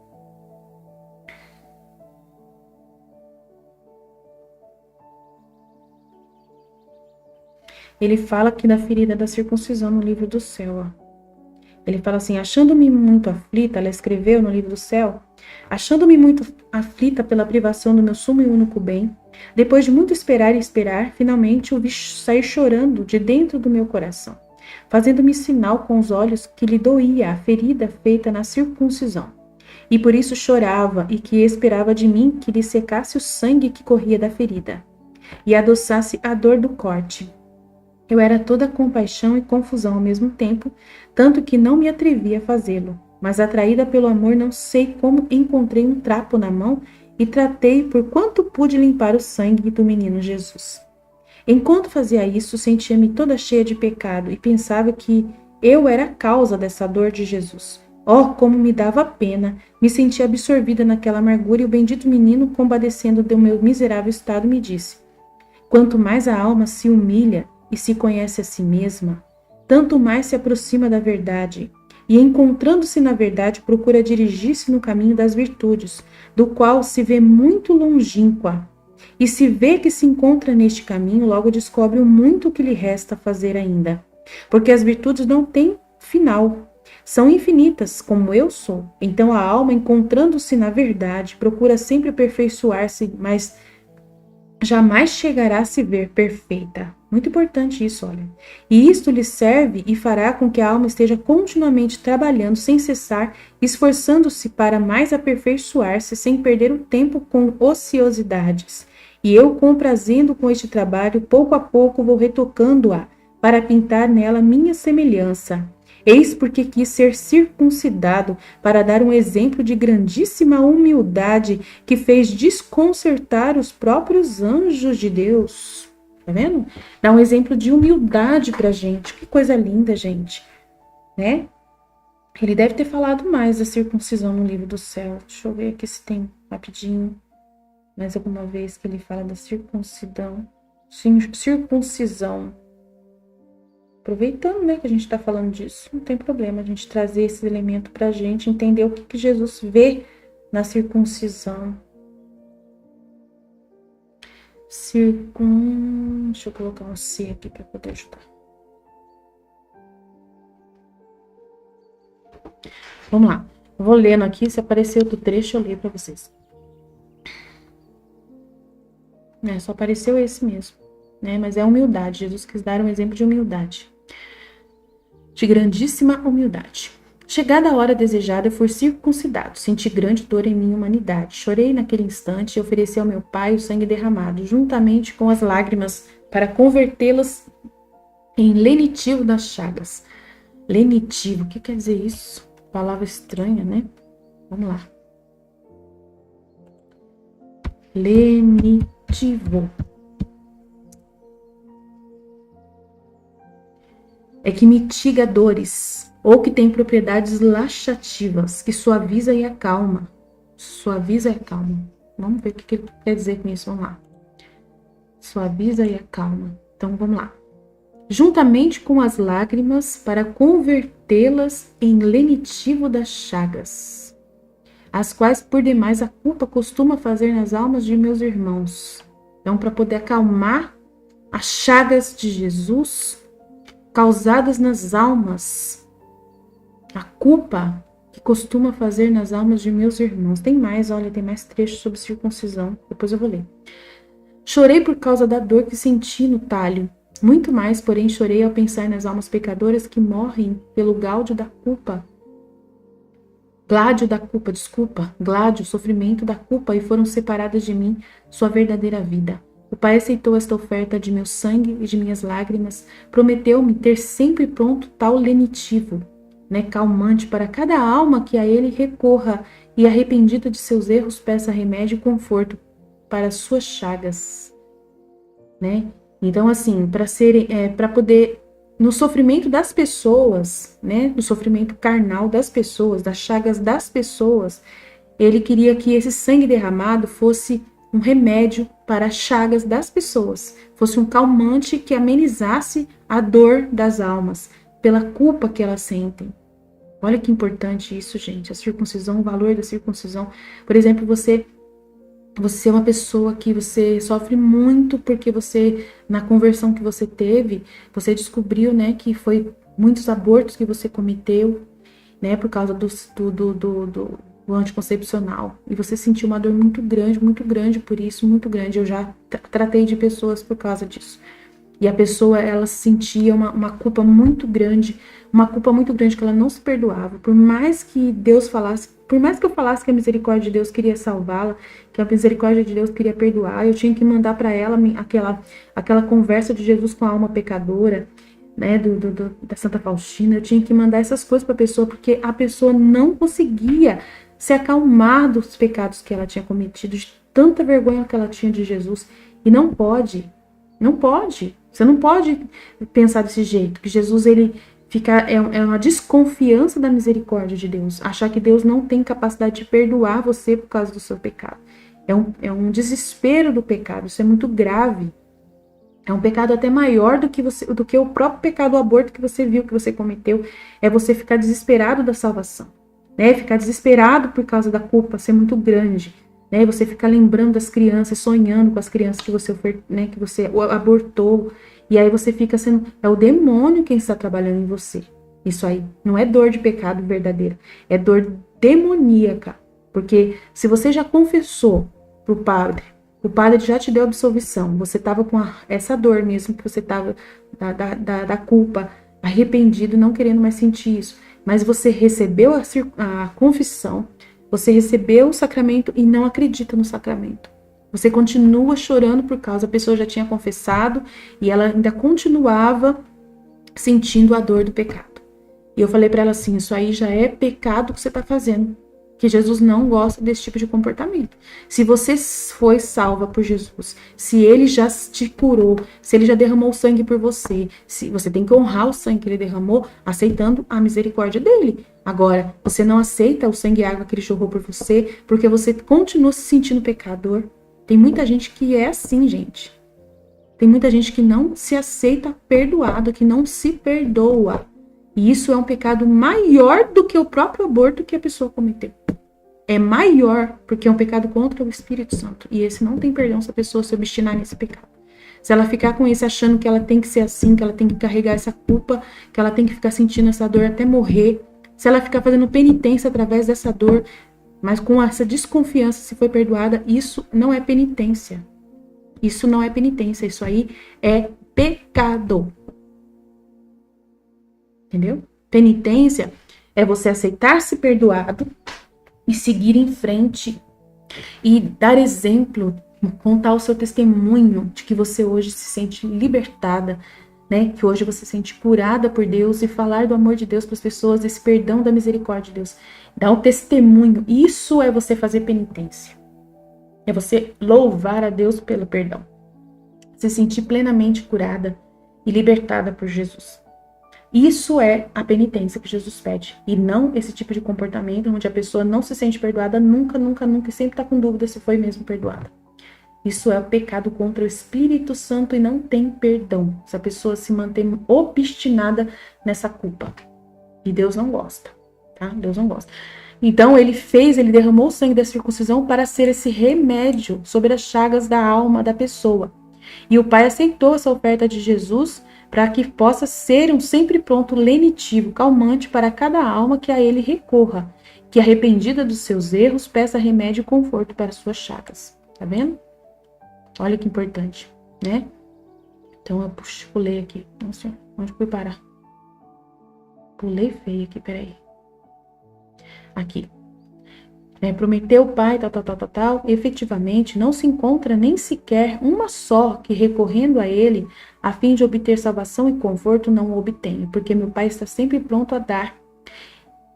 Ele fala aqui da ferida da circuncisão no livro do céu. Ó. Ele fala assim, achando-me muito aflita, ela escreveu no livro do céu, achando-me muito aflita pela privação do meu sumo e único bem, depois de muito esperar e esperar, finalmente o vi sair chorando de dentro do meu coração, fazendo-me sinal com os olhos que lhe doía a ferida feita na circuncisão. E por isso chorava e que esperava de mim que lhe secasse o sangue que corria da ferida e adoçasse a dor do corte. Eu era toda compaixão e confusão ao mesmo tempo, tanto que não me atrevi a fazê-lo, mas atraída pelo amor não sei como encontrei um trapo na mão e tratei por quanto pude limpar o sangue do menino Jesus. Enquanto fazia isso, sentia-me toda cheia de pecado e pensava que eu era a causa dessa dor de Jesus. Oh, como me dava pena! Me sentia absorvida naquela amargura e o bendito menino, compadecendo do meu miserável estado, me disse: quanto mais a alma se humilha e se conhece a si mesma, tanto mais se aproxima da verdade, e encontrando-se na verdade, procura dirigir-se no caminho das virtudes, do qual se vê muito longínqua. E se vê que se encontra neste caminho, logo descobre o muito que lhe resta fazer ainda. Porque as virtudes não têm final, são infinitas, como eu sou. Então a alma, encontrando-se na verdade, procura sempre aperfeiçoar-se, mas jamais chegará a se ver perfeita. Muito importante isso, olha. E isto lhe serve e fará com que a alma esteja continuamente trabalhando sem cessar, esforçando-se para mais aperfeiçoar-se, sem perder o tempo com ociosidades. E eu, comprazendo com este trabalho, pouco a pouco vou retocando-a, para pintar nela minha semelhança. Eis porque quis ser circuncidado, para dar um exemplo de grandíssima humildade que fez desconcertar os próprios anjos de Deus. Tá vendo? Dá um exemplo de humildade pra gente. Que coisa linda, gente. Né? Ele deve ter falado mais da circuncisão no livro do céu. Deixa eu ver aqui se tem rapidinho. Mais alguma vez que ele fala da circuncisão. Circuncisão. Aproveitando, né, que a gente está falando disso, não tem problema a gente trazer esse elemento para a gente entender o que Jesus vê na circuncisão. Deixa eu colocar um C aqui para poder ajudar. Vamos lá. Eu vou lendo aqui, se aparecer outro trecho, eu leio para vocês. Só apareceu esse mesmo, né? Mas é humildade. Jesus quis dar um exemplo de humildade. De grandíssima humildade. Chegada a hora desejada, eu fui circuncidado. Senti grande dor em minha humanidade. Chorei naquele instante e ofereci ao meu Pai o sangue derramado, juntamente com as lágrimas, para convertê-las em lenitivo das chagas. Lenitivo, o que quer dizer isso? Palavra estranha, né? Vamos lá. Lenitivo. É que mitiga dores, ou que tem propriedades laxativas, que suaviza e acalma. Suaviza e acalma. Vamos ver o que ele quer dizer com isso, vamos lá. Suaviza e acalma. Então, vamos lá. Juntamente com as lágrimas, para convertê-las em lenitivo das chagas, as quais, por demais, a culpa costuma fazer nas almas de meus irmãos. Então, para poder acalmar as chagas de Jesus, causadas nas almas, a culpa que costuma fazer nas almas de meus irmãos. Tem mais, olha, tem mais trechos sobre circuncisão, depois eu vou ler. Chorei por causa da dor que senti no talho, muito mais, porém, chorei ao pensar nas almas pecadoras que morrem pelo gládio da culpa. Gládio, sofrimento da culpa, e foram separadas de mim, sua verdadeira vida. O Pai aceitou esta oferta de meu sangue e de minhas lágrimas, prometeu-me ter sempre pronto tal lenitivo, né, calmante para cada alma que a ele recorra e arrependida de seus erros peça remédio e conforto para suas chagas, né? Então, assim, para poder no sofrimento das pessoas, né, no sofrimento carnal das pessoas, das chagas das pessoas, ele queria que esse sangue derramado fosse um remédio para as chagas das pessoas, fosse um calmante que amenizasse a dor das almas, pela culpa que elas sentem. Olha que importante isso, gente, a circuncisão, o valor da circuncisão. Por exemplo, você é uma pessoa que você sofre muito porque você, na conversão que você teve, você descobriu, né, que foi muitos abortos que você cometeu, né, por causa do anticoncepcional. E você sentiu uma dor muito grande por isso, muito grande. Eu já tratei de pessoas por causa disso. E a pessoa, ela sentia uma culpa muito grande que ela não se perdoava. Por mais que Deus falasse, por mais que eu falasse que a misericórdia de Deus queria salvá-la, que a misericórdia de Deus queria perdoar, eu tinha que mandar para ela aquela conversa de Jesus com a alma pecadora, né, da Santa Faustina. Eu tinha que mandar essas coisas para a pessoa, porque a pessoa não conseguia se acalmar dos pecados que ela tinha cometido, de tanta vergonha que ela tinha de Jesus. E não pode. Você não pode pensar desse jeito, que Jesus, ele é uma desconfiança da misericórdia de Deus, achar que Deus não tem capacidade de perdoar você por causa do seu pecado. É um desespero do pecado, isso é muito grave. É um pecado até maior do que o próprio pecado do aborto que você viu, que você cometeu. É você ficar desesperado da salvação, né? Ficar desesperado por causa da culpa ser muito grande, né? Você ficar lembrando das crianças, sonhando com as crianças que você, né, que você abortou. E aí você fica sendo... É o demônio quem está trabalhando em você. Isso aí não é dor de pecado verdadeira. É dor demoníaca. Porque se você já confessou pro padre, o padre já te deu absolvição, você estava com essa dor mesmo, que você estava da culpa, arrependido, não querendo mais sentir isso, mas você recebeu a confissão, você recebeu o sacramento e não acredita no sacramento. Você continua chorando por causa, a pessoa já tinha confessado e ela ainda continuava sentindo a dor do pecado. E eu falei para ela assim, isso aí já é pecado que você está fazendo. Que Jesus não gosta desse tipo de comportamento. Se você foi salva por Jesus, se ele já te curou, se ele já derramou sangue por você, se você tem que honrar o sangue que ele derramou, aceitando a misericórdia dele. Agora, você não aceita o sangue e a água que ele jorrou por você, porque você continua se sentindo pecador. Tem muita gente que é assim, gente. Tem muita gente que não se aceita perdoado, que não se perdoa. E isso é um pecado maior do que o próprio aborto que a pessoa cometeu. É maior, porque é um pecado contra o Espírito Santo. E esse não tem perdão se a pessoa se obstinar nesse pecado. Se ela ficar com isso achando que ela tem que ser assim, que ela tem que carregar essa culpa, que ela tem que ficar sentindo essa dor até morrer, se ela ficar fazendo penitência através dessa dor, mas com essa desconfiança se foi perdoada, isso não é penitência. Isso não é penitência, isso aí é pecado. Entendeu? Penitência é você aceitar-se perdoado e seguir em frente e dar exemplo, contar o seu testemunho de que você hoje se sente libertada, né? Que hoje você se sente curada por Deus e falar do amor de Deus para as pessoas, desse perdão da misericórdia de Deus. Dar o testemunho, isso é você fazer penitência. É você louvar a Deus pelo perdão. Se sentir plenamente curada e libertada por Jesus. Isso é a penitência que Jesus pede. E não esse tipo de comportamento onde a pessoa não se sente perdoada nunca e sempre está com dúvida se foi mesmo perdoada. Isso é o pecado contra o Espírito Santo e não tem perdão. Se a pessoa se mantém obstinada nessa culpa. E Deus não gosta, tá? Deus não gosta. Então ele derramou o sangue da circuncisão para ser esse remédio sobre as chagas da alma da pessoa. E o Pai aceitou essa oferta de Jesus para que possa ser um sempre pronto lenitivo, calmante para cada alma que a ele recorra, que arrependida dos seus erros, peça remédio e conforto para suas chagas. Tá vendo? Olha que importante, né? Então eu pulei aqui. Nossa, onde fui parar? Pulei feio aqui, peraí. Aqui. Prometeu o Pai, tal. Efetivamente, não se encontra nem sequer uma só que, recorrendo a Ele, a fim de obter salvação e conforto, não o obtenha, porque meu Pai está sempre pronto a dar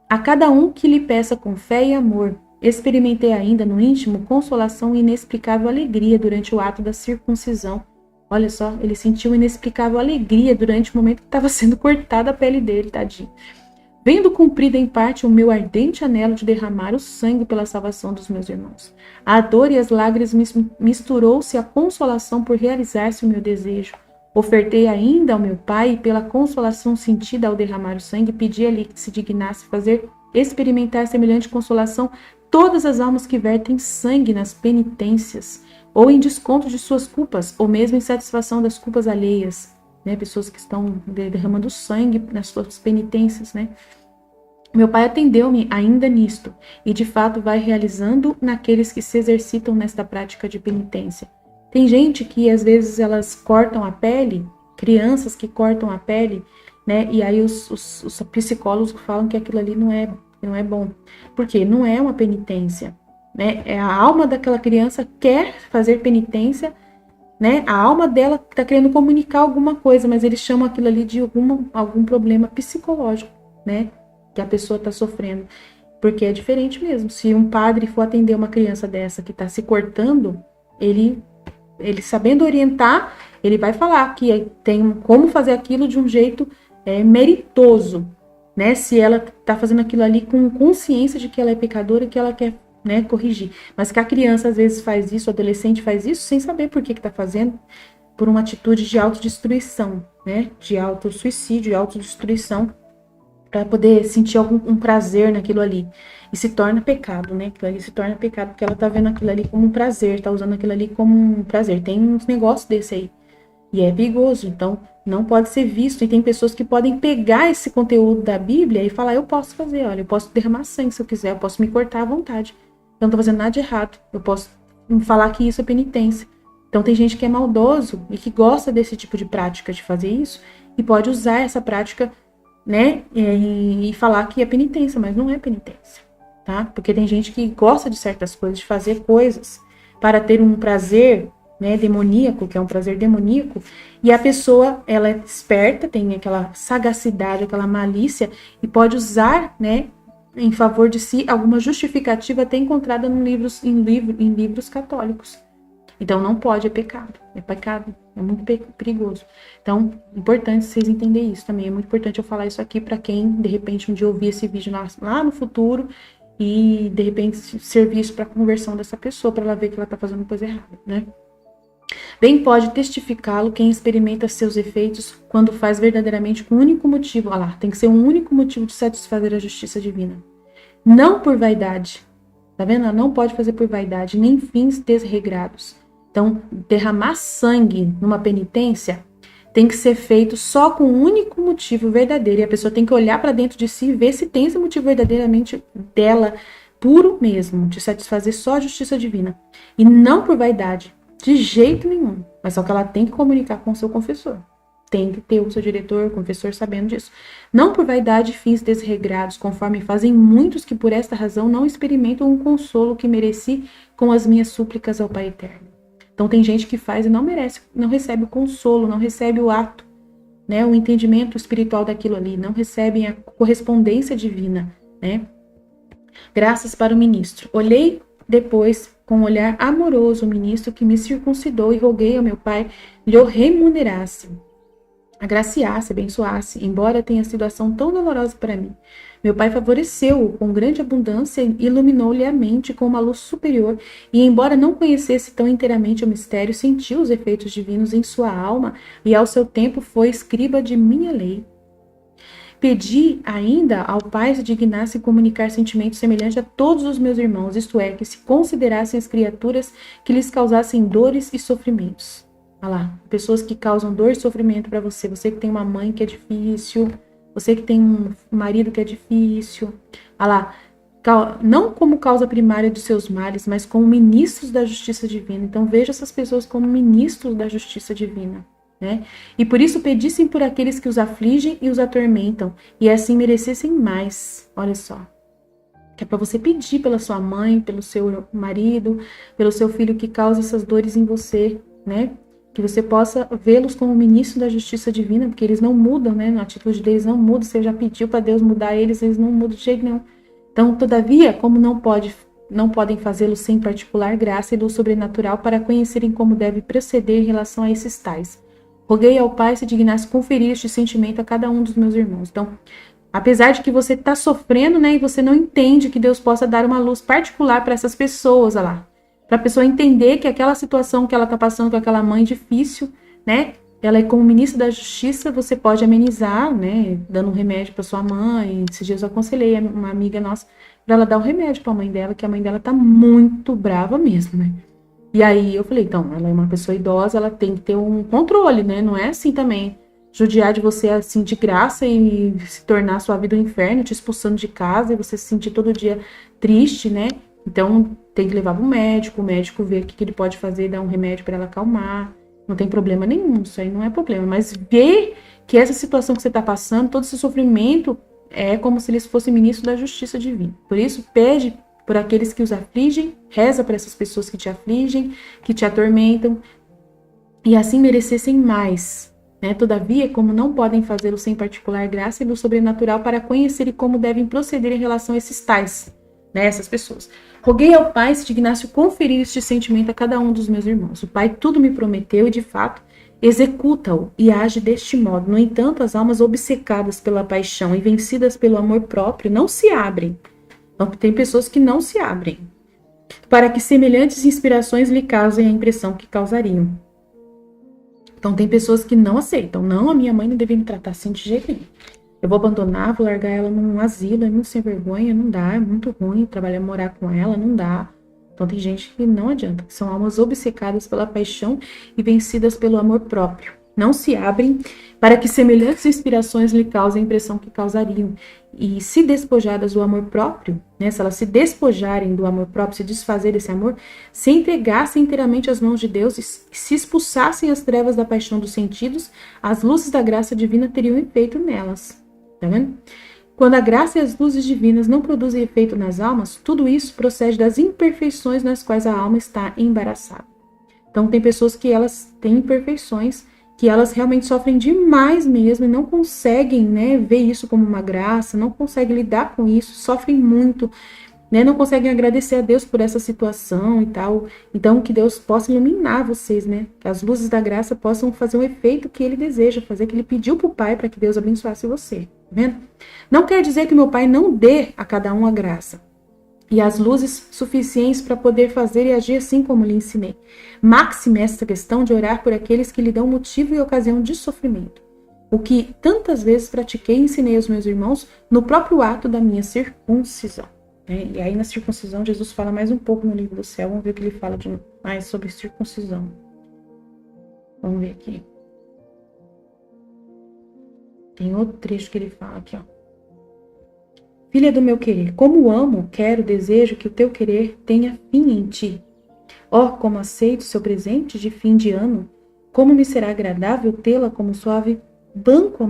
a cada um que lhe peça com fé e amor. Experimentei ainda no íntimo consolação e inexplicável alegria durante o ato da circuncisão. Olha só, ele sentiu inexplicável alegria durante o momento que estava sendo cortada a pele dele, tadinho. Vendo cumprida em parte o meu ardente anelo de derramar o sangue pela salvação dos meus irmãos. A dor e as lágrimas misturou-se à consolação por realizar-se o meu desejo. Ofertei ainda ao meu Pai, e pela consolação sentida ao derramar o sangue, pedi-lhe que se dignasse fazer experimentar semelhante consolação todas as almas que vertem sangue nas penitências, ou em desconto de suas culpas, ou mesmo em satisfação das culpas alheias. Pessoas que estão derramando sangue nas suas penitências, Meu Pai atendeu-me ainda nisto, e de fato vai realizando naqueles que se exercitam nesta prática de penitência. Tem gente que às vezes elas cortam a pele, crianças que cortam a pele, e aí os psicólogos falam que aquilo ali não é bom, porque não é uma penitência, É a alma daquela criança quer fazer penitência, A alma dela está querendo comunicar alguma coisa, mas eles chamam aquilo ali de algum problema psicológico, Que a pessoa está sofrendo. Porque é diferente mesmo. Se um padre for atender uma criança dessa que está se cortando, ele sabendo orientar, ele vai falar que tem como fazer aquilo de um jeito meritoso, Se ela está fazendo aquilo ali com consciência de que ela é pecadora e que ela quer corrigir. Mas que a criança às vezes faz isso, o adolescente faz isso sem saber por que está fazendo, por uma atitude de autodestruição, De autossuicídio, de autodestruição, para poder sentir algum prazer naquilo ali. E se torna pecado, Aquilo ali se torna pecado porque ela tá vendo aquilo ali como um prazer, tá usando aquilo ali como um prazer. Tem uns negócios desse aí. E é perigoso, então não pode ser visto. E tem pessoas que podem pegar esse conteúdo da Bíblia e falar, eu posso fazer, olha, eu posso derramar sangue se eu quiser, eu posso me cortar à vontade. Eu não tô fazendo nada de errado. Eu posso falar que isso é penitência. Então tem gente que é maldoso e que gosta desse tipo de prática, de fazer isso, e pode usar essa prática, e falar que é penitência, mas não é penitência, tá? Porque tem gente que gosta de certas coisas, de fazer coisas para ter um prazer, demoníaco, que é um prazer demoníaco, e a pessoa, ela é esperta, tem aquela sagacidade, aquela malícia, e pode usar, em favor de si, alguma justificativa até encontrada em livros católicos. Então não pode, é pecado, é muito perigoso. Então, importante vocês entenderem isso também, é muito importante eu falar isso aqui para quem, de repente, um dia ouvir esse vídeo lá no futuro e, de repente, servir isso para a conversão dessa pessoa, para ela ver que ela está fazendo coisa errada, Bem pode testificá-lo quem experimenta seus efeitos quando faz verdadeiramente com um único motivo, tem que ser um único motivo de satisfazer a justiça divina. Não por vaidade, tá vendo? Ela não pode fazer por vaidade, nem fins desregrados. Então, derramar sangue numa penitência tem que ser feito só com um único motivo verdadeiro. E a pessoa tem que olhar para dentro de si e ver se tem esse motivo verdadeiramente dela, puro mesmo, de satisfazer só a justiça divina. E não por vaidade, de jeito nenhum. Mas só que ela tem que comunicar com o seu confessor. Tem que ter o seu diretor, o confessor, sabendo disso. Não por vaidade e fins desregrados, conforme fazem muitos que por esta razão não experimentam um consolo que mereci com as minhas súplicas ao Pai Eterno. Então tem gente que faz e não merece, não recebe o consolo, não recebe o ato, o entendimento espiritual daquilo ali, não recebem a correspondência divina, Graças para o ministro. Olhei depois com um olhar amoroso o ministro que me circuncidou e roguei ao meu Pai lhe o remunerasse, agraciasse, abençoasse, embora tenha sido ação tão dolorosa para mim. Meu Pai favoreceu-o com grande abundância e iluminou-lhe a mente com uma luz superior, e embora não conhecesse tão inteiramente o mistério, sentiu os efeitos divinos em sua alma, e ao seu tempo foi escriba de minha lei. Pedi ainda ao Pai se dignasse comunicar sentimentos semelhantes a todos os meus irmãos, isto é, que se considerassem as criaturas que lhes causassem dores e sofrimentos. Olha lá, pessoas que causam dor e sofrimento para você, você que tem uma mãe que é difícil, você que tem um marido que é difícil, olha lá, não como causa primária dos seus males, mas como ministros da justiça divina. Então veja essas pessoas como ministros da justiça divina, E por isso pedissem por aqueles que os afligem e os atormentam, e assim merecessem mais. Olha só. que é para você pedir pela sua mãe, pelo seu marido, pelo seu filho que causa essas dores em você, né? Que você possa vê-los como ministro da justiça divina, porque eles não mudam, né? A atitude deles não muda. Você já pediu para Deus mudar eles não mudam de jeito nenhum. Então, todavia, como não podem fazê-lo sem particular graça e luz sobrenatural para conhecerem como deve proceder em relação a esses tais. Roguei ao Pai se dignasse conferir este sentimento a cada um dos meus irmãos. Então, apesar de que você está sofrendo, né, e você não entende que Deus possa dar uma luz particular para essas pessoas, olha lá, para a pessoa entender que aquela situação que ela está passando com aquela mãe difícil, né, ela é como ministra da justiça, você pode amenizar, né, dando um remédio para sua mãe. Esses dias eu aconselhei uma amiga nossa para ela dar um remédio para a mãe dela, que a mãe dela tá muito brava mesmo, né. E aí eu falei, então, ela é uma pessoa idosa, ela tem que ter um controle, né, não é assim também judiar de você assim de graça e se tornar sua vida um inferno, te expulsando de casa e você se sentir todo dia triste, né? Então tem que levar pro médico, o médico ver o que ele pode fazer, dar um remédio para ela acalmar. Não tem problema nenhum, isso aí não é problema. Mas ver que essa situação que você está passando, todo esse sofrimento, é como se eles fossem ministros da justiça divina. Por isso, pede por aqueles que os afligem, reza para essas pessoas que te afligem, que te atormentam, e assim merecessem mais. Né? Todavia, como não podem fazê-lo sem particular graça e luz sobrenatural para conhecerem como devem proceder em relação a esses tais, né? Essas pessoas. Roguei ao Pai se dignasse conferir este sentimento a cada um dos meus irmãos. O Pai tudo me prometeu e, de fato, executa-o e age deste modo. No entanto, as almas obcecadas pela paixão e vencidas pelo amor próprio não se abrem. Então, tem pessoas que não se abrem para que semelhantes inspirações lhe causem a impressão que causariam. Então, tem pessoas que não aceitam. Não, a minha mãe não deve me tratar assim de jeito nenhum. Eu vou abandonar, vou largar ela num asilo, é muito sem vergonha, não dá, é muito ruim trabalhar, morar com ela, não dá. Então, tem gente que não adianta, que são almas obcecadas pela paixão e vencidas pelo amor próprio. Não se abrem para que semelhantes inspirações lhe causem a impressão que causariam. E se despojadas do amor próprio, né, se elas se despojarem do amor próprio, se desfazer desse amor, se entregassem inteiramente às mãos de Deus e se expulsassem as trevas da paixão dos sentidos, as luzes da graça divina teriam efeito nelas. Tá vendo? Quando a graça e as luzes divinas não produzem efeito nas almas, tudo isso procede das imperfeições nas quais a alma está embaraçada. Então, tem pessoas que elas têm imperfeições, que elas realmente sofrem demais mesmo e não conseguem, né, ver isso como uma graça, não conseguem lidar com isso, sofrem muito, né, não conseguem agradecer a Deus por essa situação e tal. Então, que Deus possa iluminar vocês, né, que as luzes da graça possam fazer o efeito que Ele deseja fazer, que Ele pediu para o Pai para que Deus abençoasse você, tá vendo? Não quer dizer que meu Pai não dê a cada um a graça e as luzes suficientes para poder fazer e agir assim como lhe ensinei. Máxime esta questão de orar por aqueles que lhe dão motivo e ocasião de sofrimento. O que tantas vezes pratiquei e ensinei aos meus irmãos no próprio ato da minha circuncisão. Né? E aí na circuncisão Jesus fala mais um pouco no livro do céu. Vamos ver o que ele fala mais sobre circuncisão. Vamos ver aqui. Tem outro trecho que ele fala aqui, ó. Filha do meu querer, como amo, quero, desejo que o teu querer tenha fim em ti. Oh, como aceito seu presente de fim de ano, como me será agradável tê-la como suave banco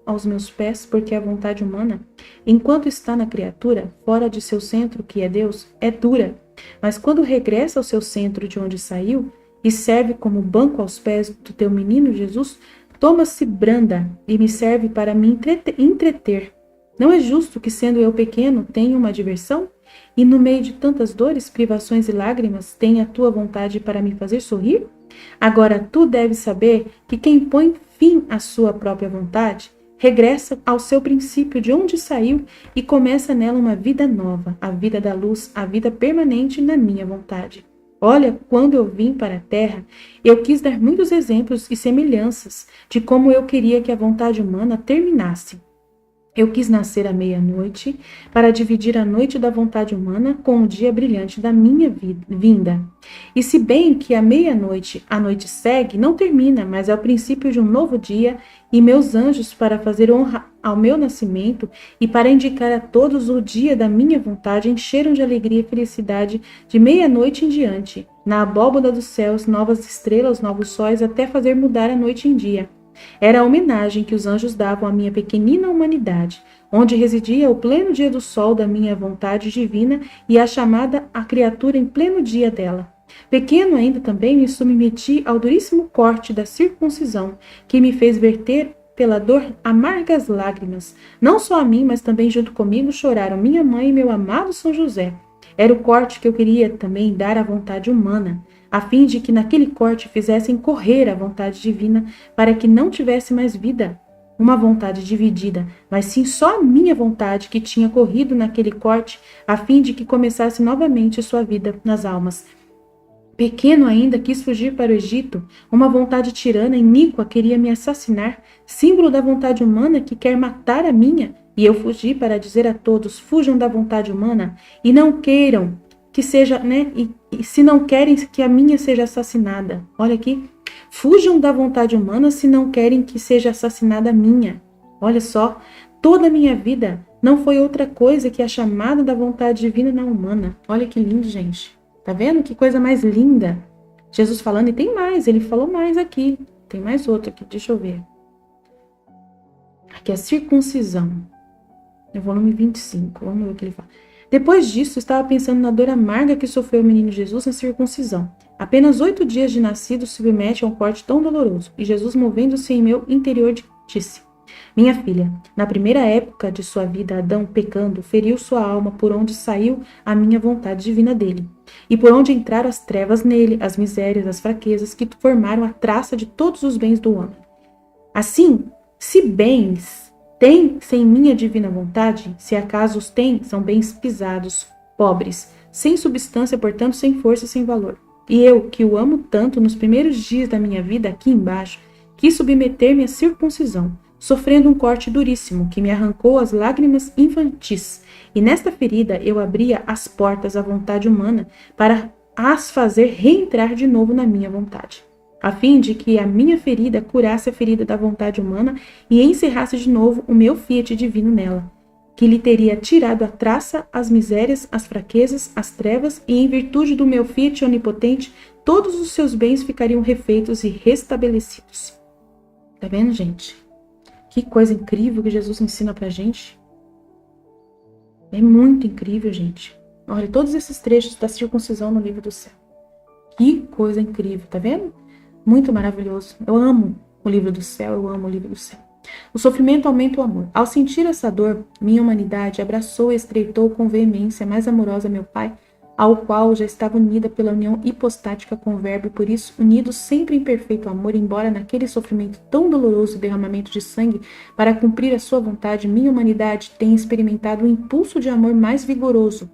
aos meus pés, porque a vontade humana, enquanto está na criatura, fora de seu centro, que é Deus, é dura, mas quando regressa ao seu centro de onde saiu e serve como banco aos pés do teu menino Jesus, toma-se branda e me serve para me entreter. Não é justo que, sendo eu pequeno, tenha uma diversão? E no meio de tantas dores, privações e lágrimas, tenha a tua vontade para me fazer sorrir? Agora tu deves saber que quem põe fim à sua própria vontade, regressa ao seu princípio de onde saiu e começa nela uma vida nova, a vida da luz, a vida permanente na minha vontade. Olha, quando eu vim para a terra, eu quis dar muitos exemplos e semelhanças de como eu queria que a vontade humana terminasse. Eu quis nascer à meia-noite para dividir a noite da vontade humana com o dia brilhante da minha vinda. E se bem que à meia-noite a noite segue, não termina, mas é o princípio de um novo dia, e meus anjos, para fazer honra ao meu nascimento e para indicar a todos o dia da minha vontade, encheram de alegria e felicidade de meia-noite em diante. Na abóboda dos céus, novas estrelas, novos sóis, até fazer mudar a noite em dia. Era a homenagem que os anjos davam à minha pequenina humanidade, onde residia o pleno dia do sol da minha vontade divina e a chamada a criatura em pleno dia dela. Pequeno ainda também me submeti ao duríssimo corte da circuncisão, que me fez verter pela dor amargas lágrimas. Não só a mim, mas também junto comigo choraram minha mãe e meu amado São José. Era o corte que eu queria também dar à vontade humana, a fim de que naquele corte fizessem correr a vontade divina, para que não tivesse mais vida, uma vontade dividida, mas sim só a minha vontade que tinha corrido naquele corte, a fim de que começasse novamente sua vida nas almas. Pequeno ainda, quis fugir para o Egito. Uma vontade tirana, iníqua, queria me assassinar, símbolo da vontade humana que quer matar a minha. E eu fugi para dizer a todos: fujam da vontade humana e não queiram que seja, né? E se não querem que a minha seja assassinada. Olha aqui. Fujam da vontade humana se não querem que seja assassinada a minha. Olha só, toda a minha vida não foi outra coisa que a chamada da vontade divina na humana. Olha que lindo, gente. Tá vendo? Que coisa mais linda. Jesus falando, e tem mais, ele falou mais aqui. Tem mais outro aqui, deixa eu ver. Aqui é a circuncisão. No volume 25, vamos ver o que ele fala. Depois disso, estava pensando na dor amarga que sofreu o menino Jesus na circuncisão. Apenas 8 dias de nascido submete a um corte tão doloroso. E Jesus, movendo-se em meu interior, disse: minha filha, na primeira época de sua vida, Adão, pecando, feriu sua alma por onde saiu a minha vontade divina dele, e por onde entraram as trevas nele, as misérias, as fraquezas que formaram a traça de todos os bens do homem. Assim, se bens tem sem minha divina vontade, se acaso os tem, são bens pisados, pobres, sem substância, portanto sem força e sem valor. E eu, que o amo tanto, nos primeiros dias da minha vida aqui embaixo, quis submeter-me à circuncisão, sofrendo um corte duríssimo que me arrancou as lágrimas infantis. E nesta ferida eu abria as portas à vontade humana para as fazer reentrar de novo na minha vontade, a fim de que a minha ferida curasse a ferida da vontade humana e encerrasse de novo o meu fiat divino nela, que lhe teria tirado a traça, as misérias, as fraquezas, as trevas, e em virtude do meu fiat onipotente, todos os seus bens ficariam refeitos e restabelecidos. Tá vendo, gente? Que coisa incrível que Jesus ensina pra gente. É muito incrível, gente. Olha, todos esses trechos da circuncisão no livro do céu. Que coisa incrível, tá vendo? Muito maravilhoso. Eu amo o livro do céu, eu amo o livro do céu. O sofrimento aumenta o amor. Ao sentir essa dor, minha humanidade abraçou e estreitou com veemência mais amorosa meu Pai, ao qual já estava unida pela união hipostática com o Verbo, e por isso unidos sempre em perfeito amor, embora naquele sofrimento tão doloroso, derramamento de sangue, para cumprir a sua vontade, minha humanidade tenha experimentado um impulso de amor mais vigoroso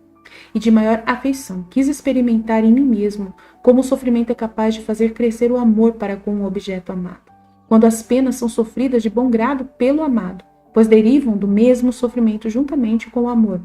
e de maior afeição. Quis experimentar em mim mesmo como o sofrimento é capaz de fazer crescer o amor para com o objeto amado, quando as penas são sofridas de bom grado pelo amado, pois derivam do mesmo sofrimento juntamente com o amor.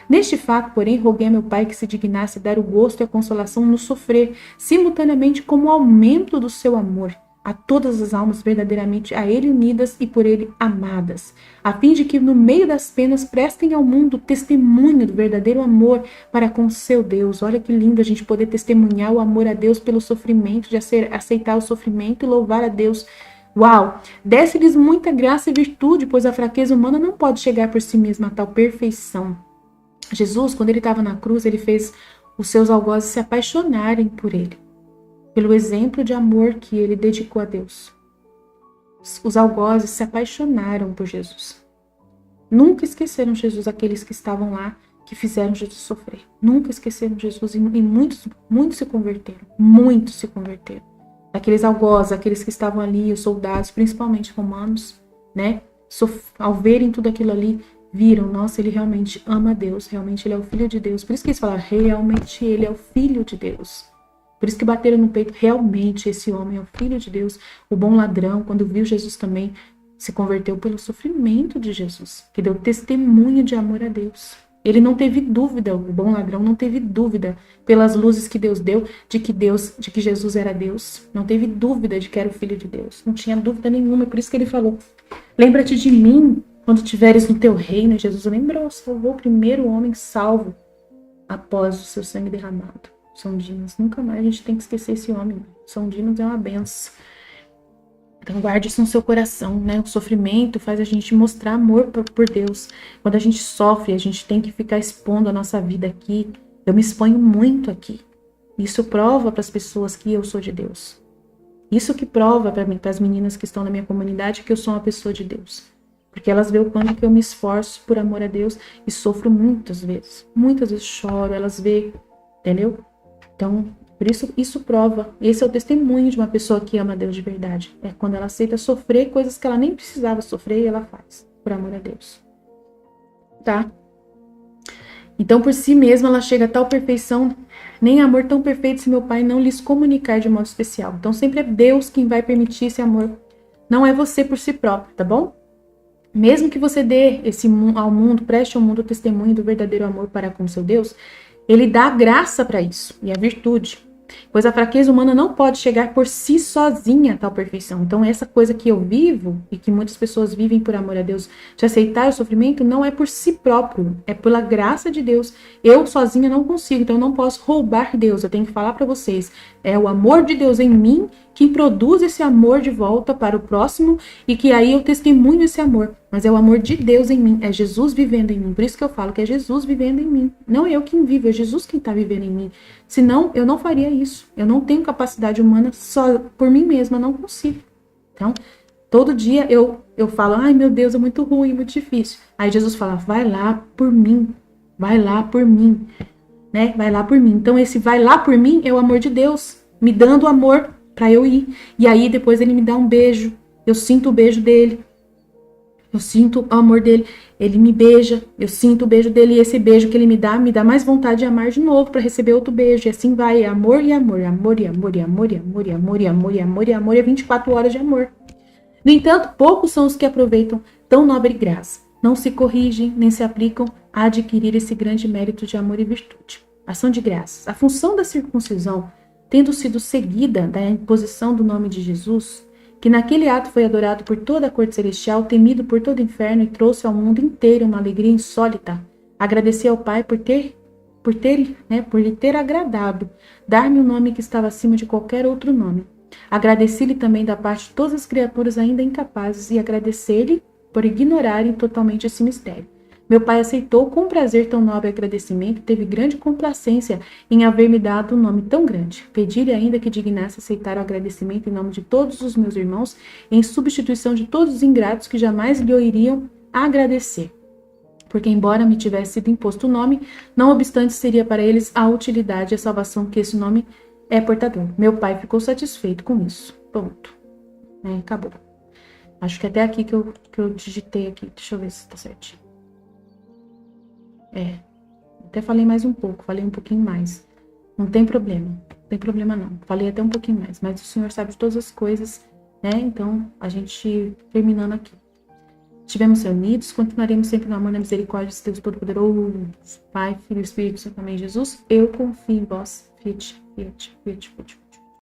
Neste fato, porém, roguei a meu Pai que se dignasse dar o gosto e a consolação no sofrer, simultaneamente como aumento do seu amor, a todas as almas verdadeiramente a Ele unidas e por Ele amadas, a fim de que no meio das penas prestem ao mundo testemunho do verdadeiro amor para com seu Deus. Olha que lindo a gente poder testemunhar o amor a Deus pelo sofrimento, de aceitar o sofrimento e louvar a Deus. Uau! Desce-lhes muita graça e virtude, pois a fraqueza humana não pode chegar por si mesma a tal perfeição. Jesus, quando ele estava na cruz, ele fez os seus algozes se apaixonarem por ele, pelo exemplo de amor que ele dedicou a Deus. Os algozes se apaixonaram por Jesus. Nunca esqueceram Jesus, aqueles que estavam lá, que fizeram Jesus sofrer. Nunca esqueceram Jesus e muitos se converteram. Muitos se converteram. Aqueles algozes, aqueles que estavam ali, os soldados, principalmente romanos, né? Ao verem tudo aquilo ali, viram, nossa, ele realmente ama Deus, realmente ele é o Filho de Deus. Por isso que eles falaram, realmente ele é o Filho de Deus. Por isso que bateram no peito, realmente esse homem é o Filho de Deus. O bom ladrão, quando viu Jesus também, se converteu pelo sofrimento de Jesus, que deu testemunho de amor a Deus. Ele não teve dúvida, o bom ladrão não teve dúvida pelas luzes que Deus deu de que Jesus era Deus. Não teve dúvida de que era o Filho de Deus. Não tinha dúvida nenhuma, por isso que ele falou, lembra-te de mim quando tiveres no teu reino. E Jesus lembrou, salvou o primeiro homem salvo após o seu sangue derramado. São Dimas, nunca mais a gente tem que esquecer esse homem. São Dimas é uma benção. Então guarde isso no seu coração, né? O sofrimento faz a gente mostrar amor por Deus. Quando a gente sofre, a gente tem que ficar expondo a nossa vida aqui. Eu me exponho muito aqui. Isso prova para as pessoas que eu sou de Deus. Isso que prova para as meninas que estão na minha comunidade que eu sou uma pessoa de Deus. Porque elas veem o quanto que eu me esforço por amor a Deus e sofro muitas vezes. Muitas vezes choro, elas veem, entendeu? Então, por isso prova. Esse é o testemunho de uma pessoa que ama a Deus de verdade. É quando ela aceita sofrer coisas que ela nem precisava sofrer e ela faz, por amor a Deus. Tá? Então, por si mesma, ela chega a tal perfeição, nem amor tão perfeito se meu pai não lhes comunicar de modo especial. Então, sempre é Deus quem vai permitir esse amor. Não é você por si próprio, tá bom? Mesmo que você dê ao mundo, preste ao mundo o testemunho do verdadeiro amor para com seu Deus, ele dá a graça para isso e a virtude. Pois a fraqueza humana não pode chegar por si sozinha a tal perfeição. Então, essa coisa que eu vivo e que muitas pessoas vivem por amor a Deus, de aceitar o sofrimento, não é por si próprio, é pela graça de Deus. Eu sozinha não consigo, então eu não posso roubar Deus. Eu tenho que falar para vocês, é o amor de Deus em mim que produz esse amor de volta para o próximo e que aí eu testemunho esse amor. Mas é o amor de Deus em mim, é Jesus vivendo em mim. Por isso que eu falo que é Jesus vivendo em mim. Não eu quem vivo, é Jesus quem está vivendo em mim. Senão, eu não faria isso. Eu não tenho capacidade humana só por mim mesma, eu não consigo. Então, todo dia eu falo, ai meu Deus, é muito ruim, muito difícil. Aí Jesus fala, vai lá por mim, vai lá por mim, né? Vai lá por mim. Então, esse vai lá por mim é o amor de Deus, me dando amor para eu ir. E aí, depois ele me dá um beijo, eu sinto o beijo dele. Eu sinto o amor dele, ele me beija, eu sinto o beijo dele e esse beijo que ele me dá mais vontade de amar de novo para receber outro beijo. E assim vai, amor e amor, amor e amor e amor e amor e amor e amor e amor e amor e 24 horas de amor. No entanto, poucos são os que aproveitam tão nobre graça, não se corrigem nem se aplicam a adquirir esse grande mérito de amor e virtude. Ação de graças. A função da circuncisão, tendo sido seguida da imposição do nome de Jesus, que naquele ato foi adorado por toda a corte celestial, temido por todo o inferno e trouxe ao mundo inteiro uma alegria insólita. Agradeci ao Pai por lhe ter agradado, dar-me um nome que estava acima de qualquer outro nome. Agradeci-lhe também da parte de todas as criaturas ainda incapazes e agradecer-lhe por ignorarem totalmente esse mistério. Meu pai aceitou com prazer tão nobre agradecimento e teve grande complacência em haver-me dado um nome tão grande. Pedi-lhe ainda que dignasse aceitar o agradecimento em nome de todos os meus irmãos, em substituição de todos os ingratos que jamais lhe iriam agradecer. Porque, embora me tivesse sido imposto o nome, não obstante seria para eles a utilidade e a salvação que esse nome é portador. Meu pai ficou satisfeito com isso. Ponto. Acabou. Acho que até aqui que eu digitei aqui. Deixa eu ver se está certinho. Até falei mais um pouco, falei um pouquinho mais. Não tem problema, não tem problema não. Falei até um pouquinho mais, mas o Senhor sabe de todas as coisas, né? Então, a gente terminando aqui. Estivemos reunidos, continuaremos sempre no amor e na misericórdia de Deus Todo-Poderoso, Pai, Filho e Espírito Santo, amém, Jesus. Eu confio em vós. Fiat, fiat, fiat, fiat.